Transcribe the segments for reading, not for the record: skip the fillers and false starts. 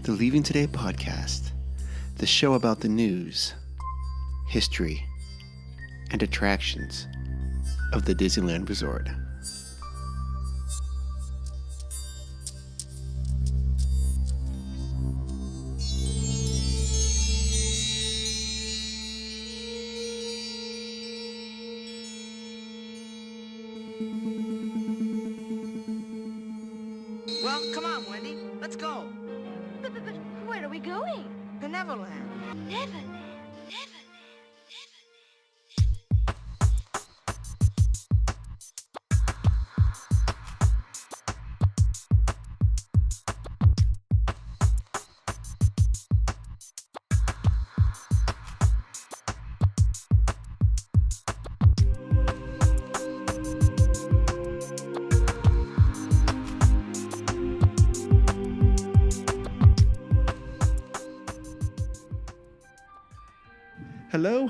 The Leaving Today podcast, the show about the news, history, and attractions of the Disneyland Resort. Well, come on, Wendy. Let's go. But where are we going? To Neverland. Neverland.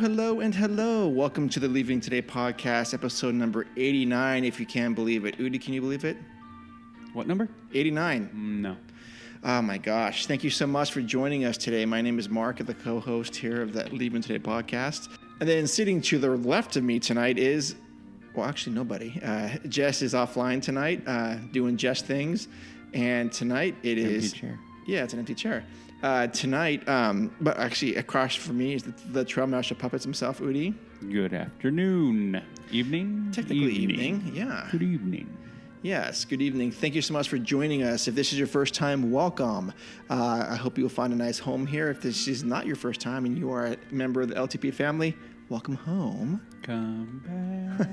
Hello, and hello. Welcome to the Leaving Today podcast, episode number 89, if you can believe it. Udi, can you believe it? What number? 89. No. Oh my gosh. Thank you so much for joining us today. My name is Mark, the co-host here of the Leaving Today podcast. And then sitting to the left of me tonight is, well, actually nobody. Jess is offline tonight, doing Jess things. And tonight it is... Empty chair. Yeah, it's an empty chair. Tonight, but actually across from me is the Trail Master Puppets himself, Udi. Good afternoon. Evening? Technically evening, yeah. Good evening. Yes, good evening. Thank you so much for joining us. If this is your first time, welcome. I hope you'll find a nice home here. If this is not your first time and you are a member of the LTP family, welcome home. Come back.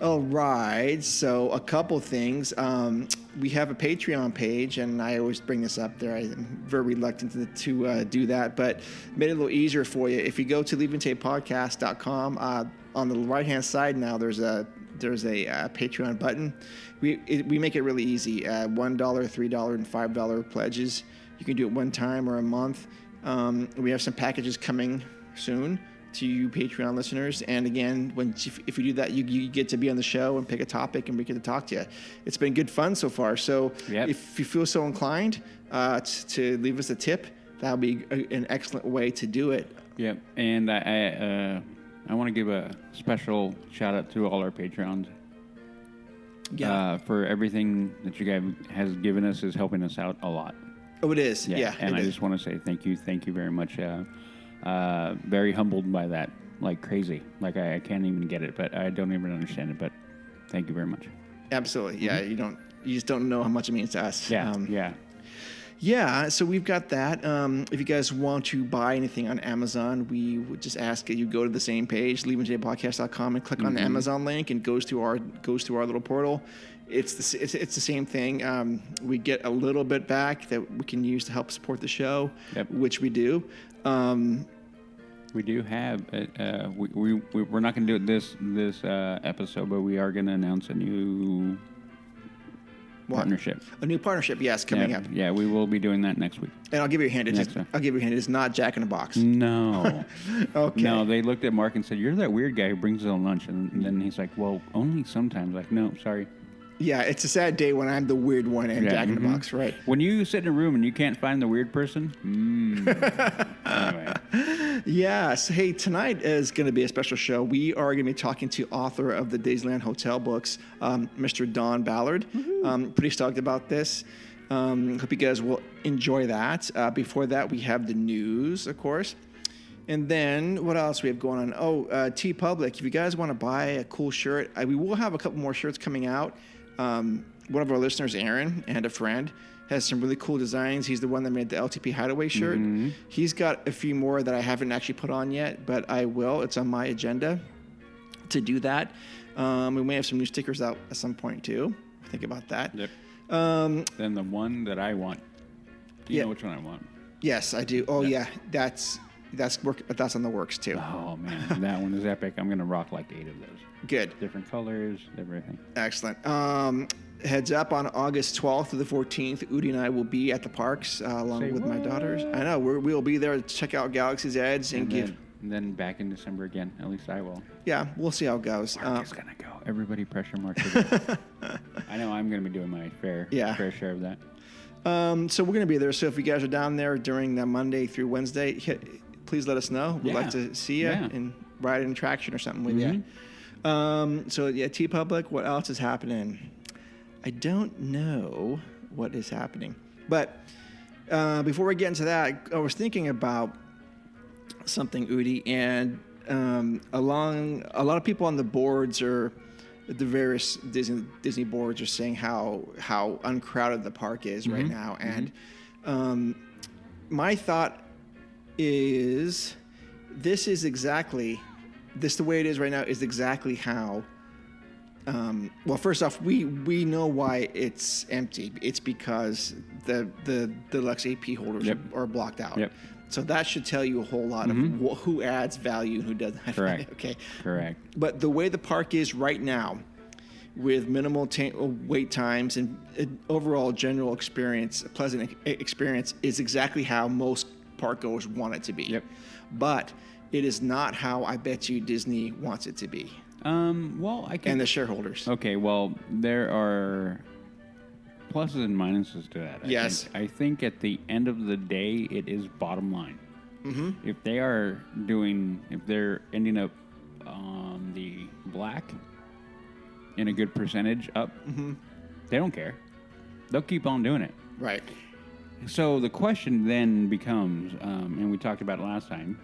All right, so a couple things. We have a Patreon page, and I always bring this up there. I'm very reluctant to do that, but made it a little easier for you. If you go to leavingtodaypodcast.com, on the right-hand side now, there's a Patreon button. We make it really easy. $1, $3, and $5 pledges. You can do it one time or a month. We have some packages coming soon to you Patreon listeners, and again, if you do that, you get to be on the show and pick a topic, and we get to talk to you. It's been good fun so far. So If you feel so inclined to leave us a tip, that'll be an excellent way to do it. Yep, and I want to give a special shout out to all our Patreons. Yeah, for everything that you guys has given us is helping us out a lot. Oh, it is. Yeah, and I just want to say thank you very much. Very humbled by that, like crazy. Like I can't even get it, but I don't even understand it. But thank you very much. Absolutely, yeah. Mm-hmm. You just don't know how much it means to us. Yeah. So we've got that. If you guys want to buy anything on Amazon, we would just ask that you go to the same page, leavingtodaypodcast.com, and click on the Amazon link, and goes to our little portal. It's the same thing. We get a little bit back that we can use to help support the show, which we do. We do have. We're not going to do it this episode, but we are going to announce a new partnership. A new partnership, yes, coming up. Yeah, we will be doing that next week. And I'll give you a hint. It's not Jack in a Box. No. Okay. No, they looked at Mark and said, "You're that weird guy who brings his own lunch," and then he's like, "Well, only sometimes." Like, no, sorry. Yeah, it's a sad day when I'm the weird one and Jack in the Box, right? When you sit in a room and you can't find the weird person. Anyway. Yes. Hey, tonight is going to be a special show. We are going to be talking to author of the Disneyland Hotel books, Mr. Don Ballard. Pretty stoked about this. Hope you guys will enjoy that. Before that, we have the news, of course. And then what else we have going on? TeePublic. If you guys want to buy a cool shirt, we will have a couple more shirts coming out. One of our listeners, Aaron, and a friend, has some really cool designs. He's the one that made the LTP Hideway shirt. Mm-hmm. He's got a few more that I haven't actually put on yet, but I will. It's on my agenda to do that. We may have some new stickers out at some point, too. Think about that. Yep. Then the one that I want. Do you know which one I want? Yes, I do. Oh, yeah. That's on the works, too. Oh, man. That one is epic. I'm going to rock like 8 of those. Good. Different colors, everything. Excellent. Heads up, on August 12th to the 14th, Udi and I will be at the parks along with my daughters. I know. We'll be there to check out Galaxy's Edge and then back in December again. At least I will. Yeah, we'll see how it goes. Mark is going to go. Everybody pressure Mark. I know I'm going to be doing my fair share of that. So we're going to be there. So if you guys are down there during the Monday through Wednesday, please let us know. We'd like to see you and ride an attraction or something with you. So yeah, T-Public, what else is happening? I don't know what is happening. But before we get into that, I was thinking about something, Udi, and a lot of people on the boards or the various Disney boards are saying how uncrowded the park is right now. And my thought is the way it is right now is exactly how. Well, first off, we know why it's empty. It's because the deluxe AP holders are blocked out. Yep. So that should tell you a whole lot of who adds value and who doesn't. Correct. Okay. Correct. But the way the park is right now, with minimal wait times and overall general experience, a pleasant experience, is exactly how most park goers want it to be. Yep. But it is not how I bet you Disney wants it to be. And the shareholders. Okay, well, there are pluses and minuses to that. I think at the end of the day, it is bottom line. If they're ending up on the black in a good percentage up, they don't care. They'll keep on doing it. Right. So the question then becomes, and we talked about it last time,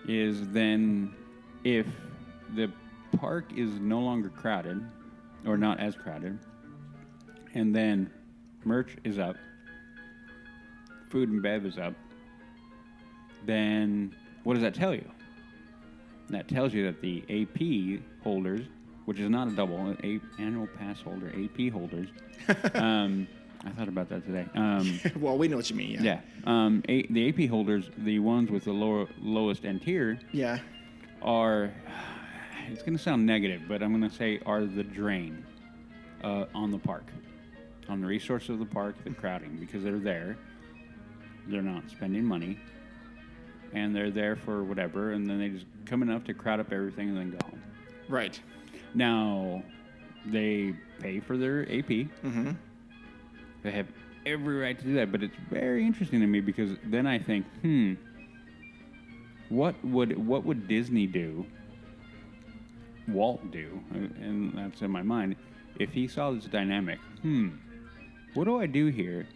is then if the park is no longer crowded or not as crowded, and then merch is up, food and bev is up, then what does that tell you? That tells you that the AP holders, which is not a double, annual pass holder, AP holders, I thought about that today. Well, we know what you mean, yeah. The AP holders, the ones with the lowest end tier, are, it's going to sound negative, but I'm going to say are the drain on the park, on the resources of the park, the crowding, because they're there, they're not spending money, and they're there for whatever, and then they just come enough to crowd up everything and then go home. Right. Now, they pay for their AP. They have every right to do that, but it's very interesting to me because then I think, what would Disney do, Walt do, and that's in my mind, if he saw this dynamic? What do I do here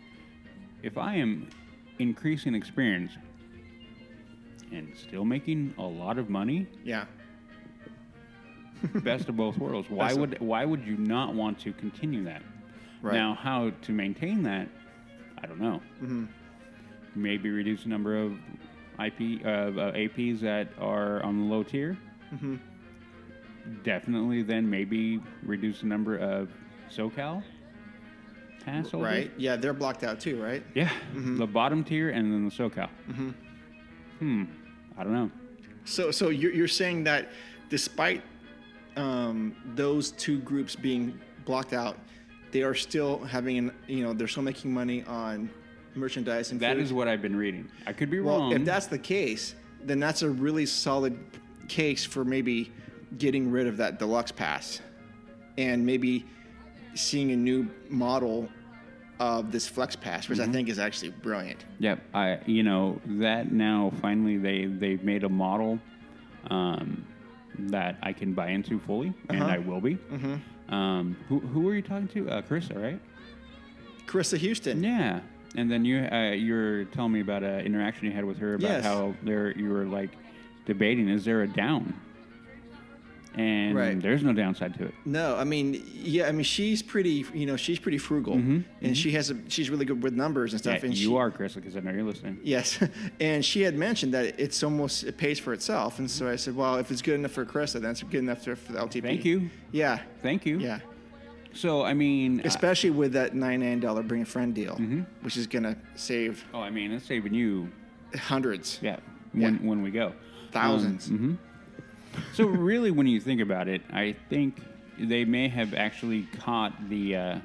if I am increasing experience and still making a lot of money? Yeah. Best of both worlds. Why would you not want to continue that? Right. Now, how to maintain that, I don't know. Maybe reduce the number of APs that are on the low tier. Definitely then maybe reduce the number of SoCal pass holders. Right. Yeah, they're blocked out too, right? Yeah. The bottom tier and then the SoCal. I don't know. So you're saying that despite those two groups being blocked out, they are still having they're still making money on merchandise and food. That is what I've been reading. I could be wrong. If that's the case, then that's a really solid case for maybe getting rid of that deluxe pass and maybe seeing a new model of this flex pass, which I think is actually brilliant. Yep. That now finally they've made a model that I can buy into fully, and I will be. Who were you talking to? Carissa, right? Carissa Houston. Yeah. And then you're telling me about an interaction you had with her about how you were like debating, is there a down? And there's no downside to it. No, she's pretty, she's pretty frugal, and she's really good with numbers and stuff. Yeah, and you are, Chris, because I know you're listening. Yes, and she had mentioned that it pays for itself, and so I said, well, if it's good enough for Carissa, then it's good enough for the LTP. Thank you. Yeah. Thank you. Yeah. So especially with that $99 bring a friend deal, which is gonna save. Oh, it's saving you hundreds. Yeah. When we go, thousands. So really, when you think about it, I think they may have actually caught the,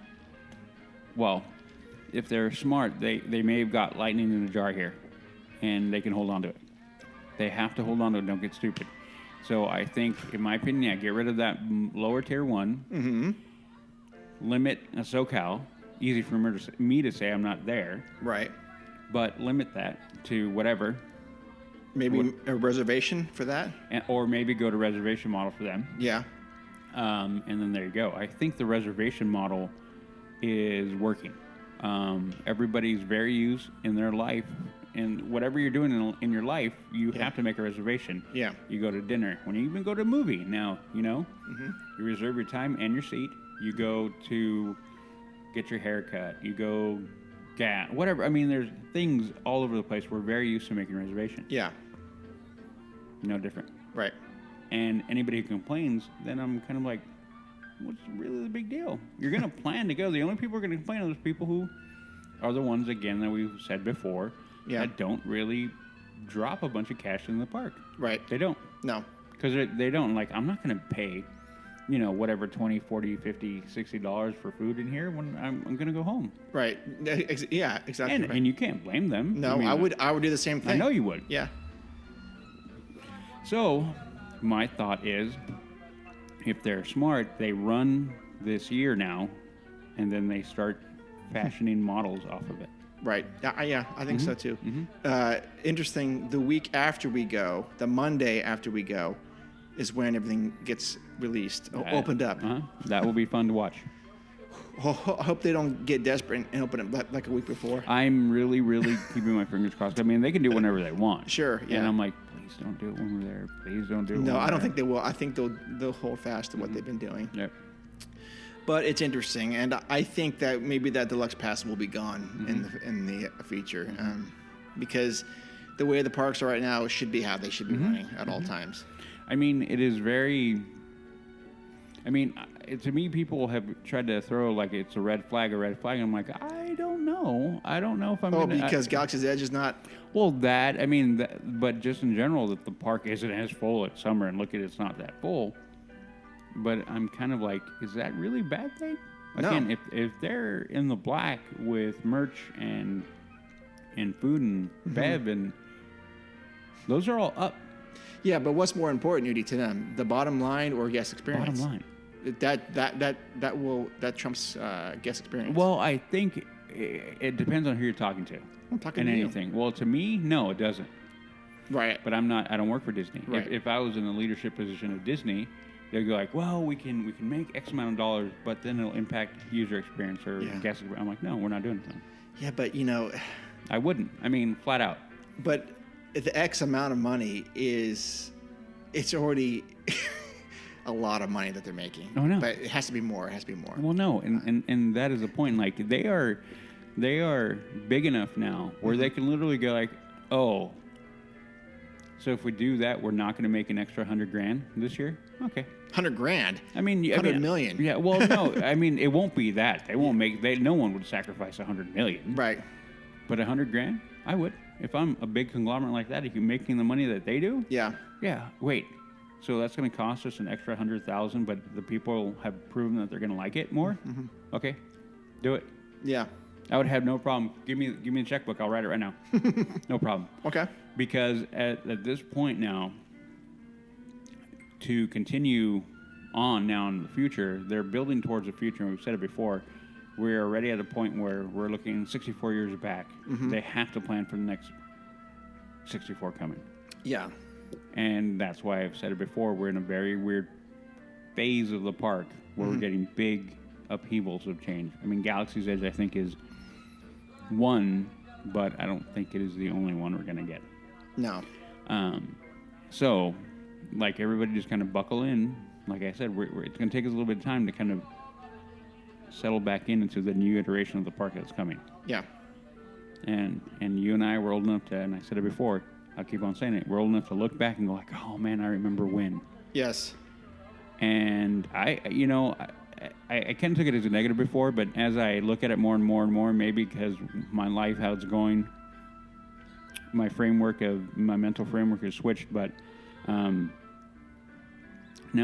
if they're smart, they may have got lightning in a jar here, and they can hold on to it. They have to hold on to it, don't get stupid. So I think, in my opinion, get rid of that lower tier one, limit a SoCal, easy for me to say I'm not there. Right. But limit that to whatever. Maybe a reservation for that? Or maybe go to reservation model for them. Yeah. And then there you go. I think the reservation model is working. Everybody's very used in their life. And whatever you're doing in your life, you have to make a reservation. Yeah. You go to dinner. When you even go to a movie now, you reserve your time and your seat. You go to get your hair cut. You go whatever. I mean, there's things all over the place. We're very used to making reservations. Yeah. No different. Right. And anybody who complains, then I'm kind of like, what's really the big deal? You're going to plan to go. The only people who are going to complain are those people who are the ones, again, that we've said before, that don't really drop a bunch of cash in the park. Right. They don't. No. Because they don't. Like, I'm not going to pay, whatever, $20, $40, $50, $60 for food in here when I'm going to go home. Right. Yeah, exactly. And you can't blame them. No, I would do the same thing. I know you would. Yeah. So, my thought is, if they're smart, they run this year now, and then they start fashioning models off of it. Right. Yeah, I think so too. Interesting. The week after we go, the Monday after we go, is when everything gets released, opened up. That will be fun to watch. I hope they don't get desperate and open it like a week before. I'm really, really keeping my fingers crossed. I mean, they can do whenever they want. Sure. Yeah. And I'm like, please don't do it when we're there. Please don't do it. No, I don't think they will. I think they'll hold fast to what they've been doing. Yep. But it's interesting, and I think that maybe that deluxe pass will be gone in the feature, because the way the parks are right now should be how they should be running at all times. I mean, it is very. I mean, to me, people have tried to throw like it's a red flag. I'm like, I don't know. I don't know if I'm. Because Galaxy's Edge is not. Well, but just in general, that the park isn't as full at summer, and look at it's not that full. But I'm kind of like, is that really a bad thing? Again, No. if they're in the black with merch and food and bev, and those are all up. Yeah, but what's more important, Udi, to them, the bottom line or guest experience? Bottom line. That trumps guest experience. Well, I think it depends on who you're talking to. I'm talking to anything. Well, to me, no, it doesn't. Right. But I'm not. I don't work for Disney. Right. If I was in the leadership position of Disney, they'd go like, well, we can make X amount of dollars, but then it'll impact user experience or guest experience. I'm like, no, we're not doing that. Yeah, but I wouldn't. I mean, flat out. But the X amount of money it's already a lot of money that they're making. Oh no. But it has to be more. Well, no, and that is the point. Like they are big enough now where they can literally go like, oh. So if we do that, we're not going to make an extra $100,000 this year. Okay. $100,000. I mean, $100 million. Yeah. Well, no. I mean, it won't be that. They won't make. No one would sacrifice $100 million. Right. But $100,000, I would. If I'm a big conglomerate like that, if you're making the money that they do. Yeah. Yeah. Wait. So that's going to cost us an extra $100,000, but the people have proven that they're going to like it more. Okay. Do it. Yeah. I would have no problem. Give me a checkbook. I'll write it right now. No problem. Okay. Because at this point now, to continue on now in the future, they're building towards the future, and we've said it before, we're already at a point where we're looking 64 years back. They have to plan for the next 64 coming. Yeah. And that's why I've said it before, we're in a very weird phase of the park where we're getting big upheavals of change. I mean, Galaxy's Edge, I think, is one, but I don't think it is the only one we're going to get. No. So, like, everybody just kind of buckle in. Like I said, it's going to take us a little bit of time to kind of settle back into the new iteration of the park that's coming. Yeah. And you and I were old enough to, and I said it before, I'll keep on saying it, we're old enough to look back and go like, oh, man, I remember when. Yes. And I kind of took it as a negative before, but as I look at it more and more and more, maybe because my life, how it's going, my mental framework has switched, but now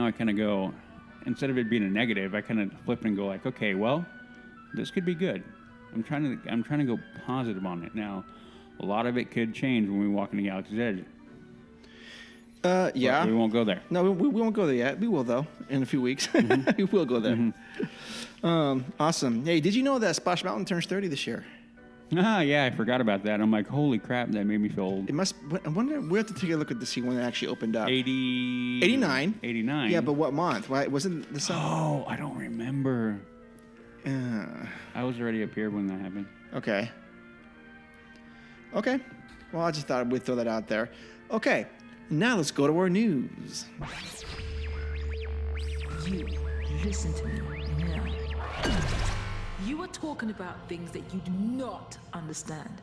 I kind of go, instead of it being a negative, I kind of flip and go like, okay, well, this could be good. I'm trying to go positive on it. Now, a lot of it could change when we walk into Galaxy's Edge. Yeah. But we won't go there. No, we won't go there yet. We will, though, in a few weeks. We will go there. Awesome. Hey, did you know that Splash Mountain turns 30 this year? Yeah, I forgot about that. I'm like, holy crap, that made me feel old. It must. I wonder. We have to take a look at to see when it actually opened up. 89. 89. Yeah, but what month? Why wasn't the summer? Oh, I don't remember. I was already up here when that happened. Okay. Well, I just thought we'd throw that out there. Okay. Now let's go to our news. You listen to me now. You are talking about things that you do not understand.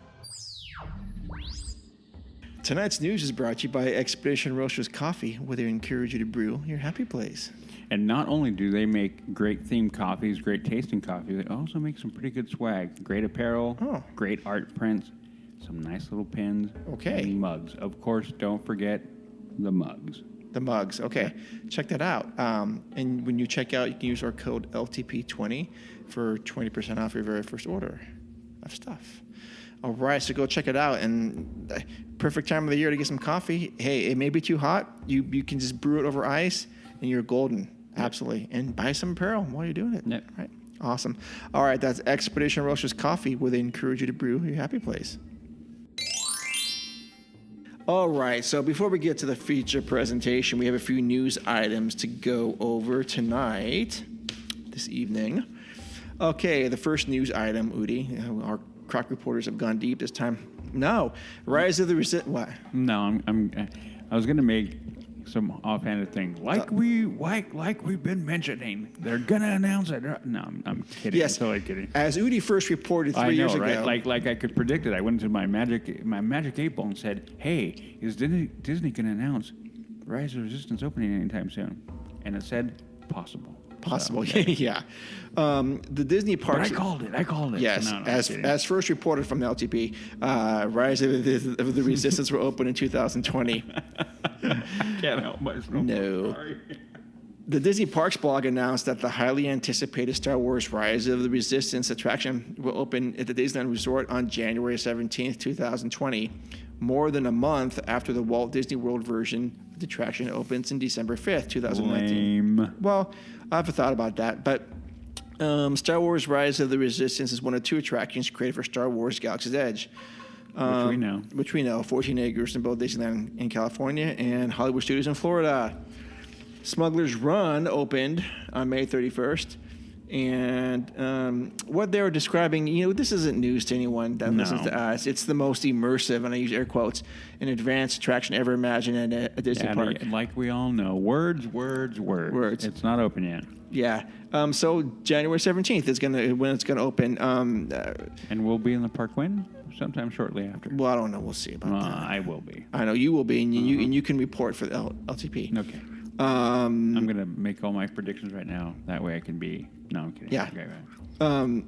Tonight's news is brought to you by Expedition Roasters Coffee, where they encourage you to brew your happy place. And not only do they make great themed coffees, great tasting coffee, they also make some pretty good swag. Great apparel, great art prints, some nice little pins, and mugs. Of course, don't forget the mugs. The mugs, okay. Check that out. And when you check out, you can use our code LTP20 for 20% off your very first order of stuff. All right, so go check it out. And perfect time of the year to get some coffee. Hey, it may be too hot. You can just brew it over ice, and you're golden. Yep. Absolutely. And buy some apparel while you're doing it. Yep. Right. Awesome. All right, that's Expedition Roasters Coffee, where they encourage you to brew your happy place. All right, so before we get to the feature presentation, we have a few news items to go over this evening. Okay, the first news item, Udi, our Croc reporters have gone deep this time. No, Rise of the Resistance. What? No, I was going to make some offhanded thing. Like we've been mentioning, they're going to announce it. No, I'm kidding. Yes, I'm totally kidding. As Udi first reported 3 years ago. Right? Like I could predict it. I went into my magic 8 ball and said, hey, is Disney going to announce Rise of the Resistance opening anytime soon? And it said possible. Possible, so, yeah. The Disney parks. But I called it. Yes, no, as first reported from the LTP, Rise of the Resistance will open in 2020. I can't help myself. No. Sorry. The Disney Parks blog announced that the highly anticipated Star Wars Rise of the Resistance attraction will open at the Disneyland Resort on January 17th, 2020, more than a month after the Walt Disney World version of the attraction opens in December 5th, 2019. Lame. Well, I've thought about that, but Star Wars Rise of the Resistance is one of 2 attractions created for Star Wars Galaxy's Edge. Which we know. 14 acres in both Disneyland in California and Hollywood Studios in Florida. Smuggler's Run opened on May 31st. And what they were describing, this isn't news to anyone that listens to us. It's the most immersive, and I use air quotes, an advanced attraction ever imagined at a Disney park. Like we all know. Words. It's not open yet. Yeah. So January 17th is when it's gonna open. And we'll be in the park when? Sometime shortly after. Well, I don't know. We'll see about that. I will be. I know you will be, and you can report for the LTP. Okay. I'm gonna make all my predictions right now. That way I can be. No, I'm kidding. Yeah. Okay, right.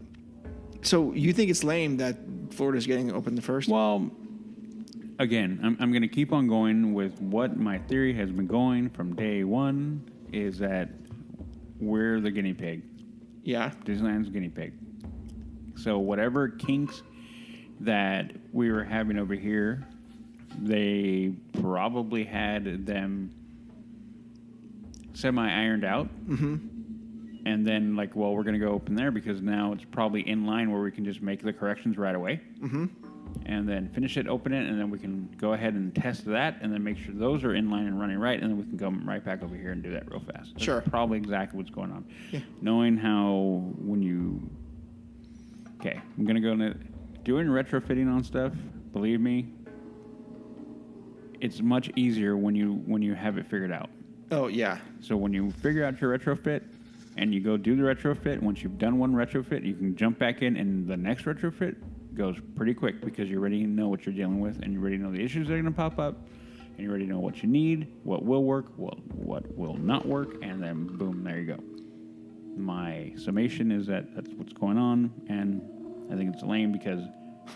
So you think it's lame that Florida's getting open the first? Well, again, I'm going to keep on going with what my theory has been going from day one is that we're the guinea pig. Yeah. Disneyland's guinea pig. So whatever kinks that we were having over here, they probably had them semi-ironed out. Mm-hmm. And then, we're going to go open there because now it's probably in line where we can just make the corrections right away. Mm-hmm. And then finish it, open it, and then we can go ahead and test that and then make sure those are in line and running right, and then we can come right back over here and do that real fast. That's sure. Probably exactly what's going on. Yeah. Knowing how when you... Okay, I'm going to go into doing retrofitting on stuff. Believe me, it's much easier when you have it figured out. Oh, yeah. So when you figure out your retrofit and you go do the retrofit, once you've done one retrofit, you can jump back in and the next retrofit goes pretty quick because you already know what you're dealing with and you already know the issues that are going to pop up and you already know what you need, what will work, what will not work, and then boom, there you go. My summation is that that's what's going on, and I think it's lame because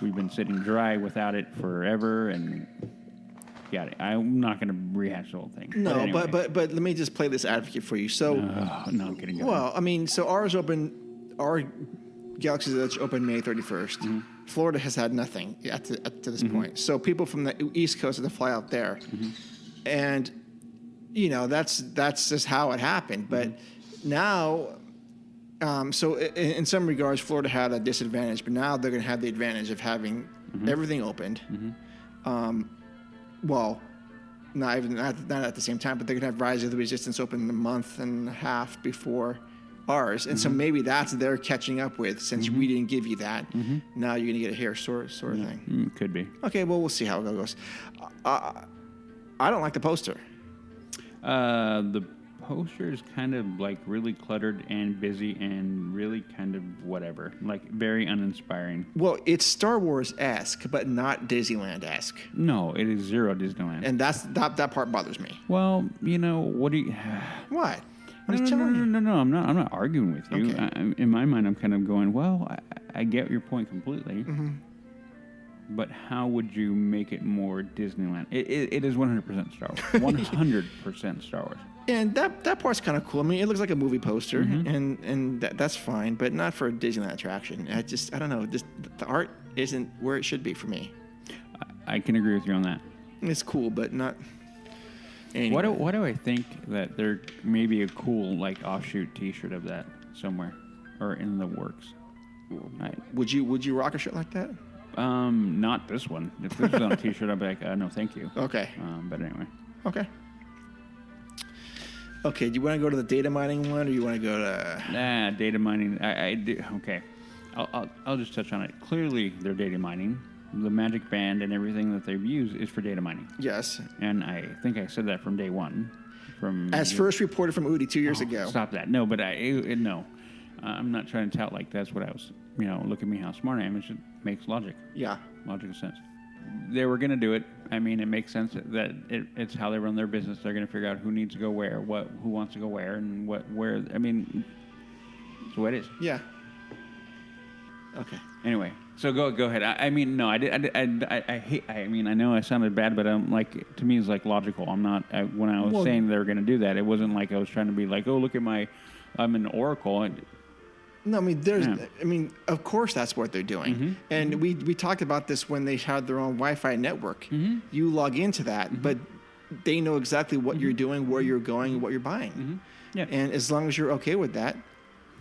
we've been sitting dry without it forever, and got it. I'm not going to rehash the whole thing. No, anyway. but let me just play this advocate for you. So, no, I'm kidding. Well, I mean, so our Galaxy's Edge opened May 31st. Mm-hmm. Florida has had nothing to this point. So people from the East Coast have to fly out there. Mm-hmm. And that's just how it happened. But now, so in some regards, Florida had a disadvantage, but now they're going to have the advantage of having everything opened. Well, not at the same time, but they're going to have Rise of the Resistance open a month and a half before ours. And so maybe that's they're catching up with, since we didn't give you that. Now you're going to get a hair sort of thing. Could be. Okay, well, we'll see how it goes. I don't like the poster. The poster is kind of like really cluttered and busy and really kind of whatever, like very uninspiring. Well, it's Star Wars-esque, but not Disneyland-esque. No, it is zero Disneyland. And that part bothers me. Well, what do you... What? No, I'm not arguing with you. Okay. In my mind, I'm kind of going, well, I get your point completely. But how would you make it more Disneyland? It is 100% Star Wars. 100% Star Wars. And that part's kind of cool. I mean, it looks like a movie poster, and that's fine, but not for a Disneyland attraction. I don't know. The art isn't where it should be for me. I can agree with you on that. It's cool, but not... Anyway. What do I think that there may be a cool offshoot T-shirt of that somewhere or in the works? Would you rock a shirt like that? Not this one. If this was on a T-shirt, I'd be like, no, thank you. Okay. But anyway. Okay. Okay. Do you want to go to the data mining one, or you want to go to? Data mining. I do. Okay. I'll just touch on it. Clearly, they're data mining. The Magic Band and everything that they've used is for data mining. Yes. And I think I said that from day one. First reported from Udi 2 years ago. Stop that. No, but no. I'm not trying to tout like that's what I was, look at me how smart I am. It just makes logic. Yeah. Logical sense. They were going to do it. I mean, it makes sense that it's how they run their business. They're going to figure out who needs to go where, who wants to go where, and where. I mean, it's the way it is. Yeah. Okay. Anyway, so go ahead. I mean, no, I hate. I mean, I know I sounded bad, but I'm like, to me, it's like logical. I'm not. When I was saying they were going to do that, it wasn't like I was trying to be like, oh, look at I'm an oracle. No, I mean, I mean, of course that's what they're doing. And we talked about this when they had their own Wi-Fi network. You log into that, but they know exactly what you're doing, where you're going, and what you're buying. Yeah. And as long as you're okay with that,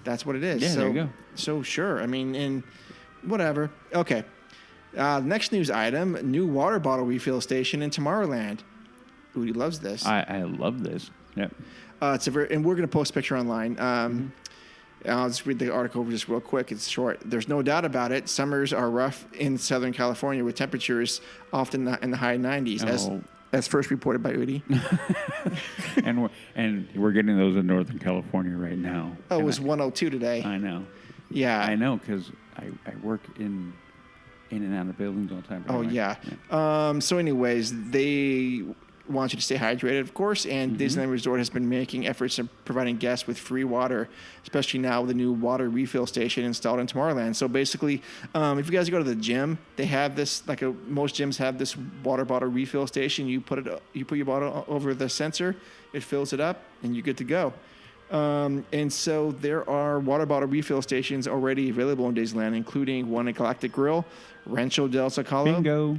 that's what it is. Yeah, so, there you go. So sure. I mean, and whatever. Okay. Next news item: new water bottle refill station in Tomorrowland. Udi loves this. I love this. Yep. And we're going to post a picture online. I'll just read the article just real quick. It's short. There's no doubt about it. Summers are rough in Southern California with temperatures often in the high 90s, as first reported by Udi. and we're getting those in Northern California right now. Oh, it was 102 today. I know. Yeah. I know, because I work in and out of buildings all the time. Oh, anyway. Yeah. So anyways, they want you to stay hydrated, of course, and Disneyland Resort has been making efforts in providing guests with free water, especially now with the new water refill station installed in Tomorrowland. So basically, if you guys go to the gym, they have this, most gyms have this water bottle refill station. You put your bottle over the sensor, it fills it up, and you're good to go. And so there are water bottle refill stations already available in Disneyland, including one at Galactic Grill, Rancho del Zocalo, Bingo,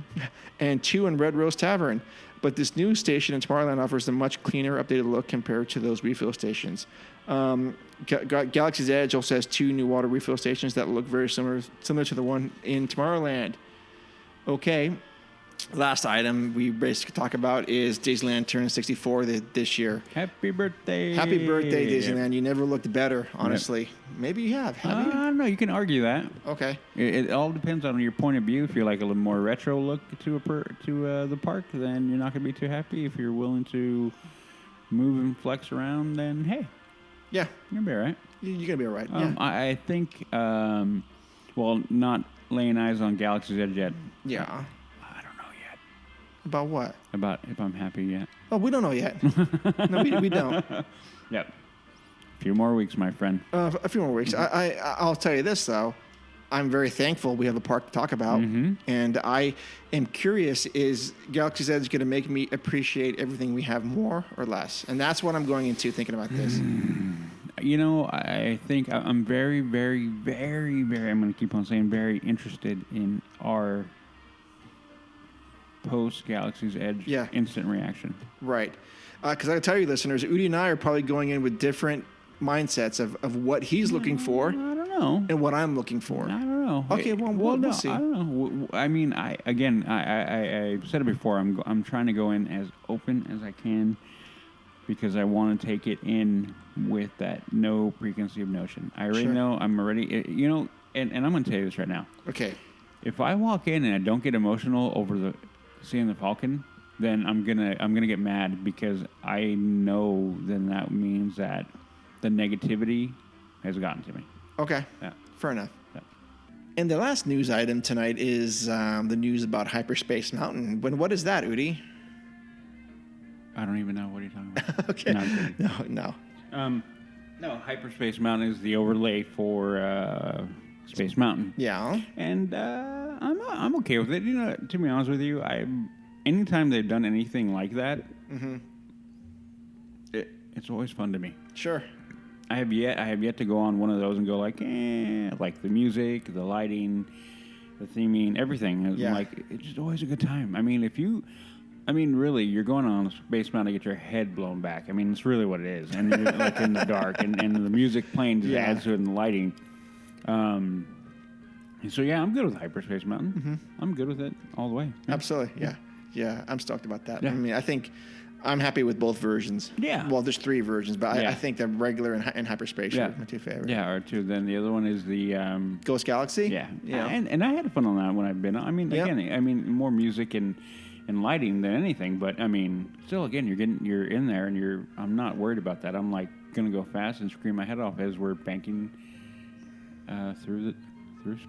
and 2 in Red Rose Tavern. But this new station in Tomorrowland offers a much cleaner, updated look compared to those refill stations. Galaxy's Edge also has 2 new water refill stations that look very similar to the one in Tomorrowland. Okay. Last item we basically talk about is Disneyland turns 64 this year. Happy birthday. Happy birthday, Disneyland. You never looked better, honestly. Yep. Maybe you have. Have you? I don't know. You can argue that. Okay. It all depends on your point of view. If you like a little more retro look to the park, then you're not going to be too happy. If you're willing to move and flex around, then hey. Yeah. You're going to be all right. You're going to be all right, yeah. I think, not laying eyes on Galaxy's Edge yet. Yeah. About what? About if I'm happy yet. Oh, we don't know yet. No, we don't. Yep. A few more weeks, my friend. A few more weeks. I'll tell you this, though. I'm very thankful we have a park to talk about. And I am curious, is Galaxy's Edge going to make me appreciate everything we have more or less? And that's what I'm going into thinking about this. I think I'm very, very, very, very, I'm going to keep on saying very interested in our post Galaxy's Edge instant reaction. Right. Because I tell you, listeners, Udi and I are probably going in with different mindsets of what he's looking for. I don't know. And what I'm looking for. I don't know. Okay, we'll see. I don't know. I mean, I said it before. I'm trying to go in as open as I can because I want to take it in with that no preconceived notion. I already know. I'm already, and I'm going to tell you this right now. Okay. If I walk in and I don't get emotional over seeing the Falcon, then I'm gonna get mad because I know then that means that the negativity has gotten to me. Okay. Yeah. Fair enough. Yeah. And the last news item tonight is the news about Hyperspace Mountain. What is that, Udi? I don't even know what you're talking about. Okay. No. No, Hyperspace Mountain is the overlay for Space Mountain. Yeah. And I'm okay with it. To be honest with you, anytime they've done anything like that, it's always fun to me. Sure. I have yet to go on one of those and go like the music, the lighting, the theming, everything. Yeah. Like, it's just always a good time. I mean, really, you're going on Space Mountain to get your head blown back. I mean, it's really what it is. And you're like in the dark, and the music playing just adds to it, and the lighting. So I'm good with Hyperspace Mountain. Mm-hmm. I'm good with it all the way. Yeah. Absolutely, yeah. I'm stoked about that. Yeah. I mean, I think I'm happy with both versions. Yeah. Well, there's 3 versions, but I think the regular and Hyperspace are my 2 favorites. Yeah, or 2. Then the other one is the Ghost Galaxy. Yeah. And I had fun on that when I've been. I mean, again, more music and lighting than anything. But I mean, still, again, you're in there, and I'm not worried about that. I'm like gonna go fast and scream my head off as we're banking through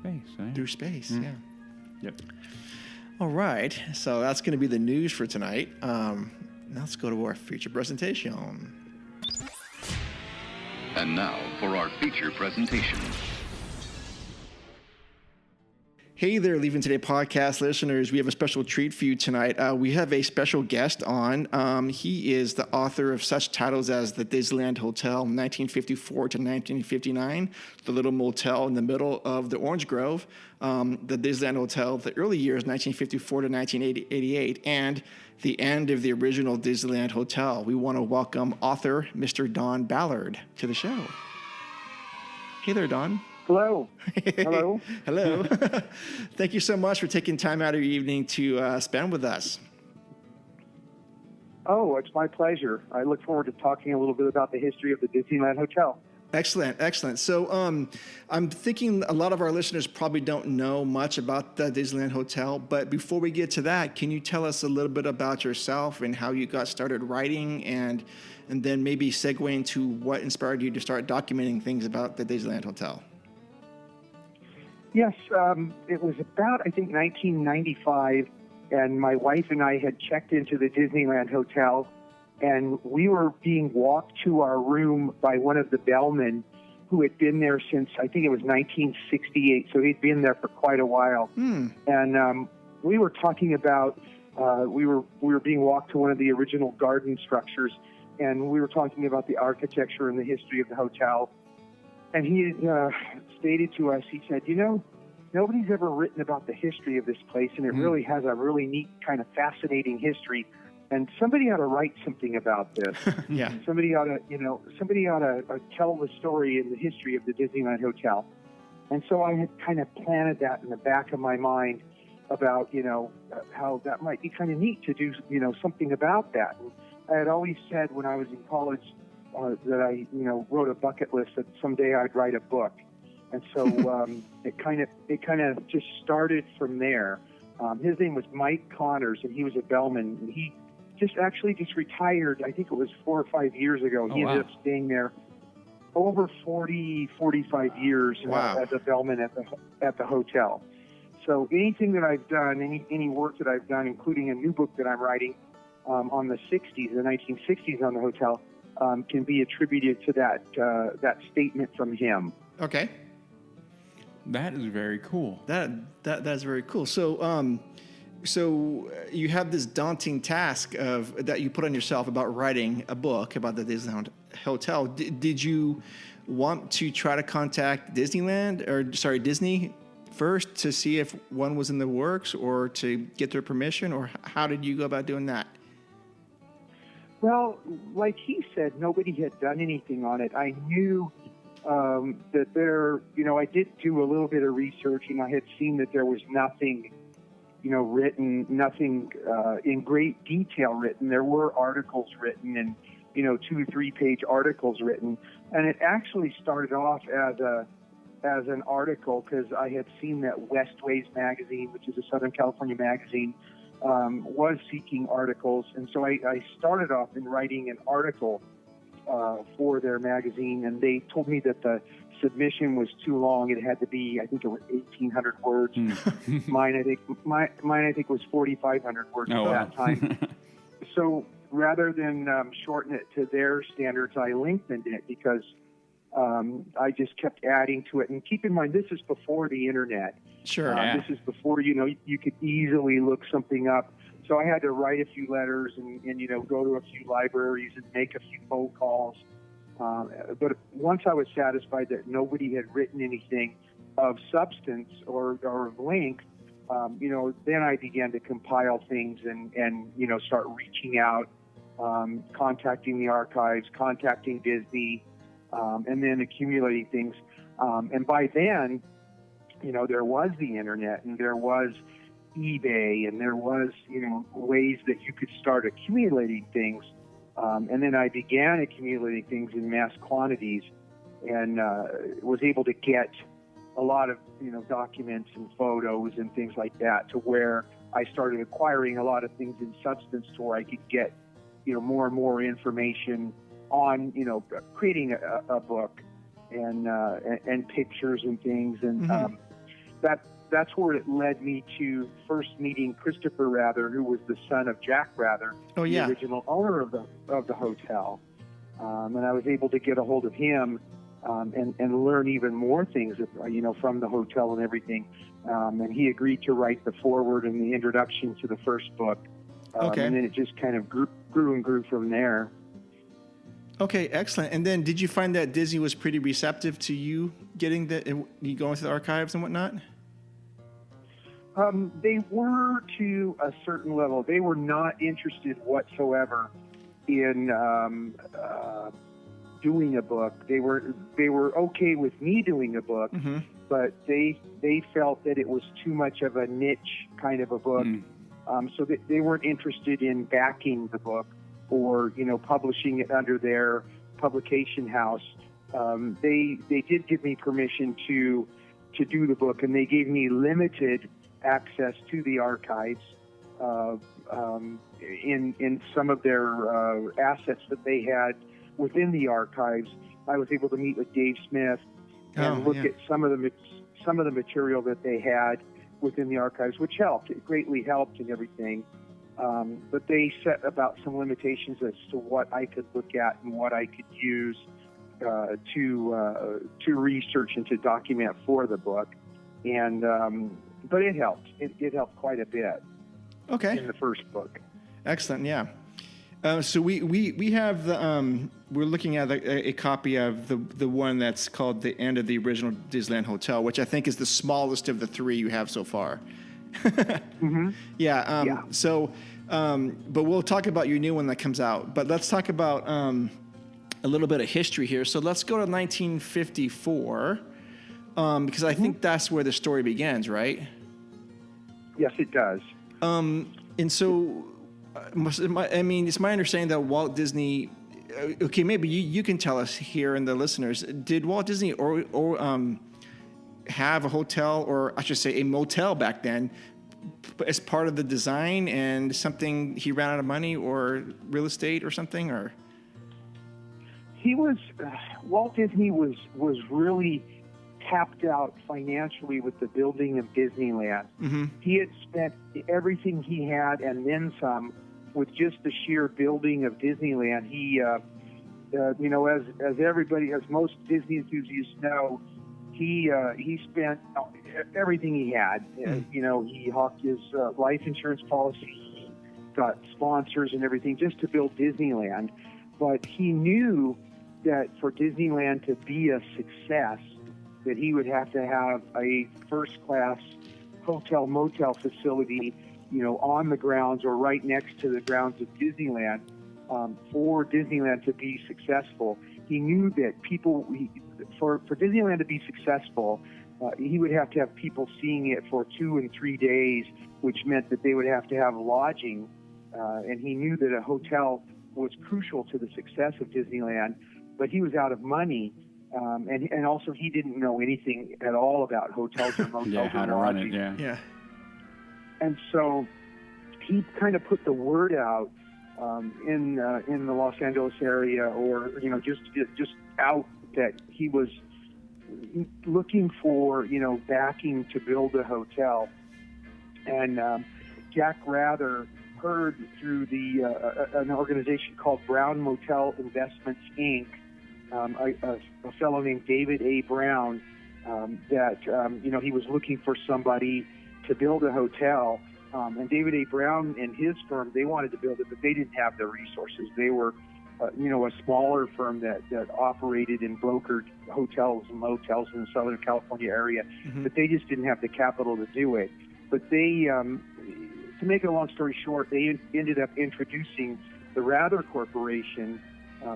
space. Right? Through space, Mm-hmm. yeah. Yep. All right, so that's going to be the news for tonight. Now let's go to our feature presentation. And now for our feature presentation. Hey there, Leaving Today podcast listeners. We have a special treat for you tonight. We have a special guest on. He is the author of such titles as The Disneyland Hotel, 1954 to 1959, The Little Motel in the Middle of the Orange Grove, The Disneyland Hotel, The Early Years, 1954 to 1988, and The End of the Original Disneyland Hotel. We want to welcome author Mr. Don Ballard to the show. Hey there, Don. Hello. Hello. Hello. Thank you so much for taking time out of your evening to spend with us. Oh, it's my pleasure. I look forward to talking a little bit about the history of the Disneyland Hotel. Excellent. So I'm thinking a lot of our listeners probably don't know much about the Disneyland Hotel, but before we get to that, can you tell us a little bit about yourself and how you got started writing and then maybe segue into what inspired you to start documenting things about the Disneyland Hotel? Yes, it was about, I think, 1995, and my wife and I had checked into the Disneyland Hotel, and we were being walked to our room by one of the bellmen who had been there since, I think it was 1968, so he'd been there for quite a while. And we were talking about, we were being walked to one of the original garden structures, and we were talking about the architecture and the history of the hotel. And he had stated to us, he said, nobody's ever written about the history of this place, and it really has a really neat, kind of fascinating history. And somebody ought to write something about this. Yeah. Somebody ought to tell the story and the history of the Disneyland Hotel. And so I had kind of planted that in the back of my mind about, how that might be kind of neat to do, something about that. And I had always said when I was in college that I, wrote a bucket list that someday I'd write a book. And so it kind of just started from there. His name was Mike Connors, and he was a bellman. And he just retired, I think it was 4 or 5 years ago. He ended up staying there over 40, 45 years as a bellman at the hotel. So anything that I've done, any work that I've done, including a new book that I'm writing on the 1960s on the hotel, can be attributed to that statement from him. Okay. That is very cool. That's very cool. So so you have this daunting task that you put on yourself about writing a book about the Disneyland Hotel. Did you want to try to contact Disney first to see if one was in the works or to get their permission, or how did you go about doing that? Well, like he said, nobody had done anything on it. I knew that there, I did do a little bit of research, and I had seen that there was nothing, written, nothing in great detail written. There were articles written and, 2 or 3 page articles written. And it actually started off as an article because I had seen that Westways magazine, which is a Southern California magazine, was seeking articles. And so I started off in writing an article for their magazine, and they told me that the submission was too long. It had to be, I think it was 1,800 words. Mine, I think was 4,500 words at that time. So rather than shorten it to their standards, I lengthened it because I just kept adding to it. And keep in mind, this is before the internet. Sure. This is before, you could easily look something up. So I had to write a few letters and go to a few libraries and make a few phone calls. But once I was satisfied that nobody had written anything of substance or of length, then I began to compile things and start reaching out, contacting the archives, contacting Disney, and then accumulating things. And by then, there was the internet and there was eBay and there was, ways that you could start accumulating things. And then I began accumulating things in mass quantities and was able to get a lot of, documents and photos and things like that, to where I started acquiring a lot of things in substance to where I could get, more and more information on, creating a book and pictures and things. And that's where it led me to first meeting Christopher Rather, who was the son of Jack Rather, the original owner of the hotel. And I was able to get a hold of him and learn even more things, from the hotel and everything. And he agreed to write the foreword and the introduction to the first book. And then it just kind of grew and grew from there. Okay, excellent. And then did you find that Disney was pretty receptive to you getting you going to the archives and whatnot? They were to a certain level. They were not interested whatsoever in doing a book. They were okay with me doing a book, but they felt that it was too much of a niche kind of a book. So they weren't interested in backing the book or publishing it under their publication house. They did give me permission to do the book, and they gave me limited access to the archives in some of their assets that they had within the archives. I was able to meet with Dave Smith and look at some of the material that they had within the archives, which helped. It greatly helped and everything. But they set about some limitations as to what I could look at and what I could use to research and to document for the book. And but it helped. It helped quite a bit. Okay. In the first book. Excellent. Yeah. So we have we're looking at a copy of the one that's called The End of the Original Disneyland Hotel, which I think is the smallest of the 3 you have so far. Yeah. So, but we'll talk about your new one that comes out. But let's talk about a little bit of history here. So let's go to 1954, because I think that's where the story begins, right? Yes, it does. And so, it's my understanding that Walt Disney. Okay, maybe you can tell us here and the listeners. Did Walt Disney or have a hotel, or I should say a motel back then, as part of the design, and something he ran out of money or real estate or something, or? He was Walt Disney was really tapped out financially with the building of Disneyland. He had spent everything he had and then some with just the sheer building of Disneyland. He, as everybody, as most Disney enthusiasts know, he spent everything he had. He hawked his life insurance policy, he got sponsors and everything just to build Disneyland. But he knew that for Disneyland to be a success, that he would have to have a first-class hotel motel facility, on the grounds or right next to the grounds of Disneyland, for Disneyland to be successful. He knew that for Disneyland to be successful, he would have to have people seeing it for 2 and 3 days, which meant that they would have to have lodging. And he knew that a hotel was crucial to the success of Disneyland, but he was out of money. And also he didn't know anything at all about hotels or motels how or to run lodging. it, yeah. And so he kind of put the word out in the Los Angeles area, or just out, that he was looking for backing to build a hotel. And Jack Rather heard through an organization called Brown Motel Investments Inc. A fellow named David A. Brown, that he was looking for somebody to build a hotel. And David A. Brown and his firm, they wanted to build it, but they didn't have the resources. They were, a smaller firm that operated and brokered hotels and motels in the Southern California area, but they just didn't have the capital to do it. But they, to make a long story short, they ended up introducing the Rather Corporation,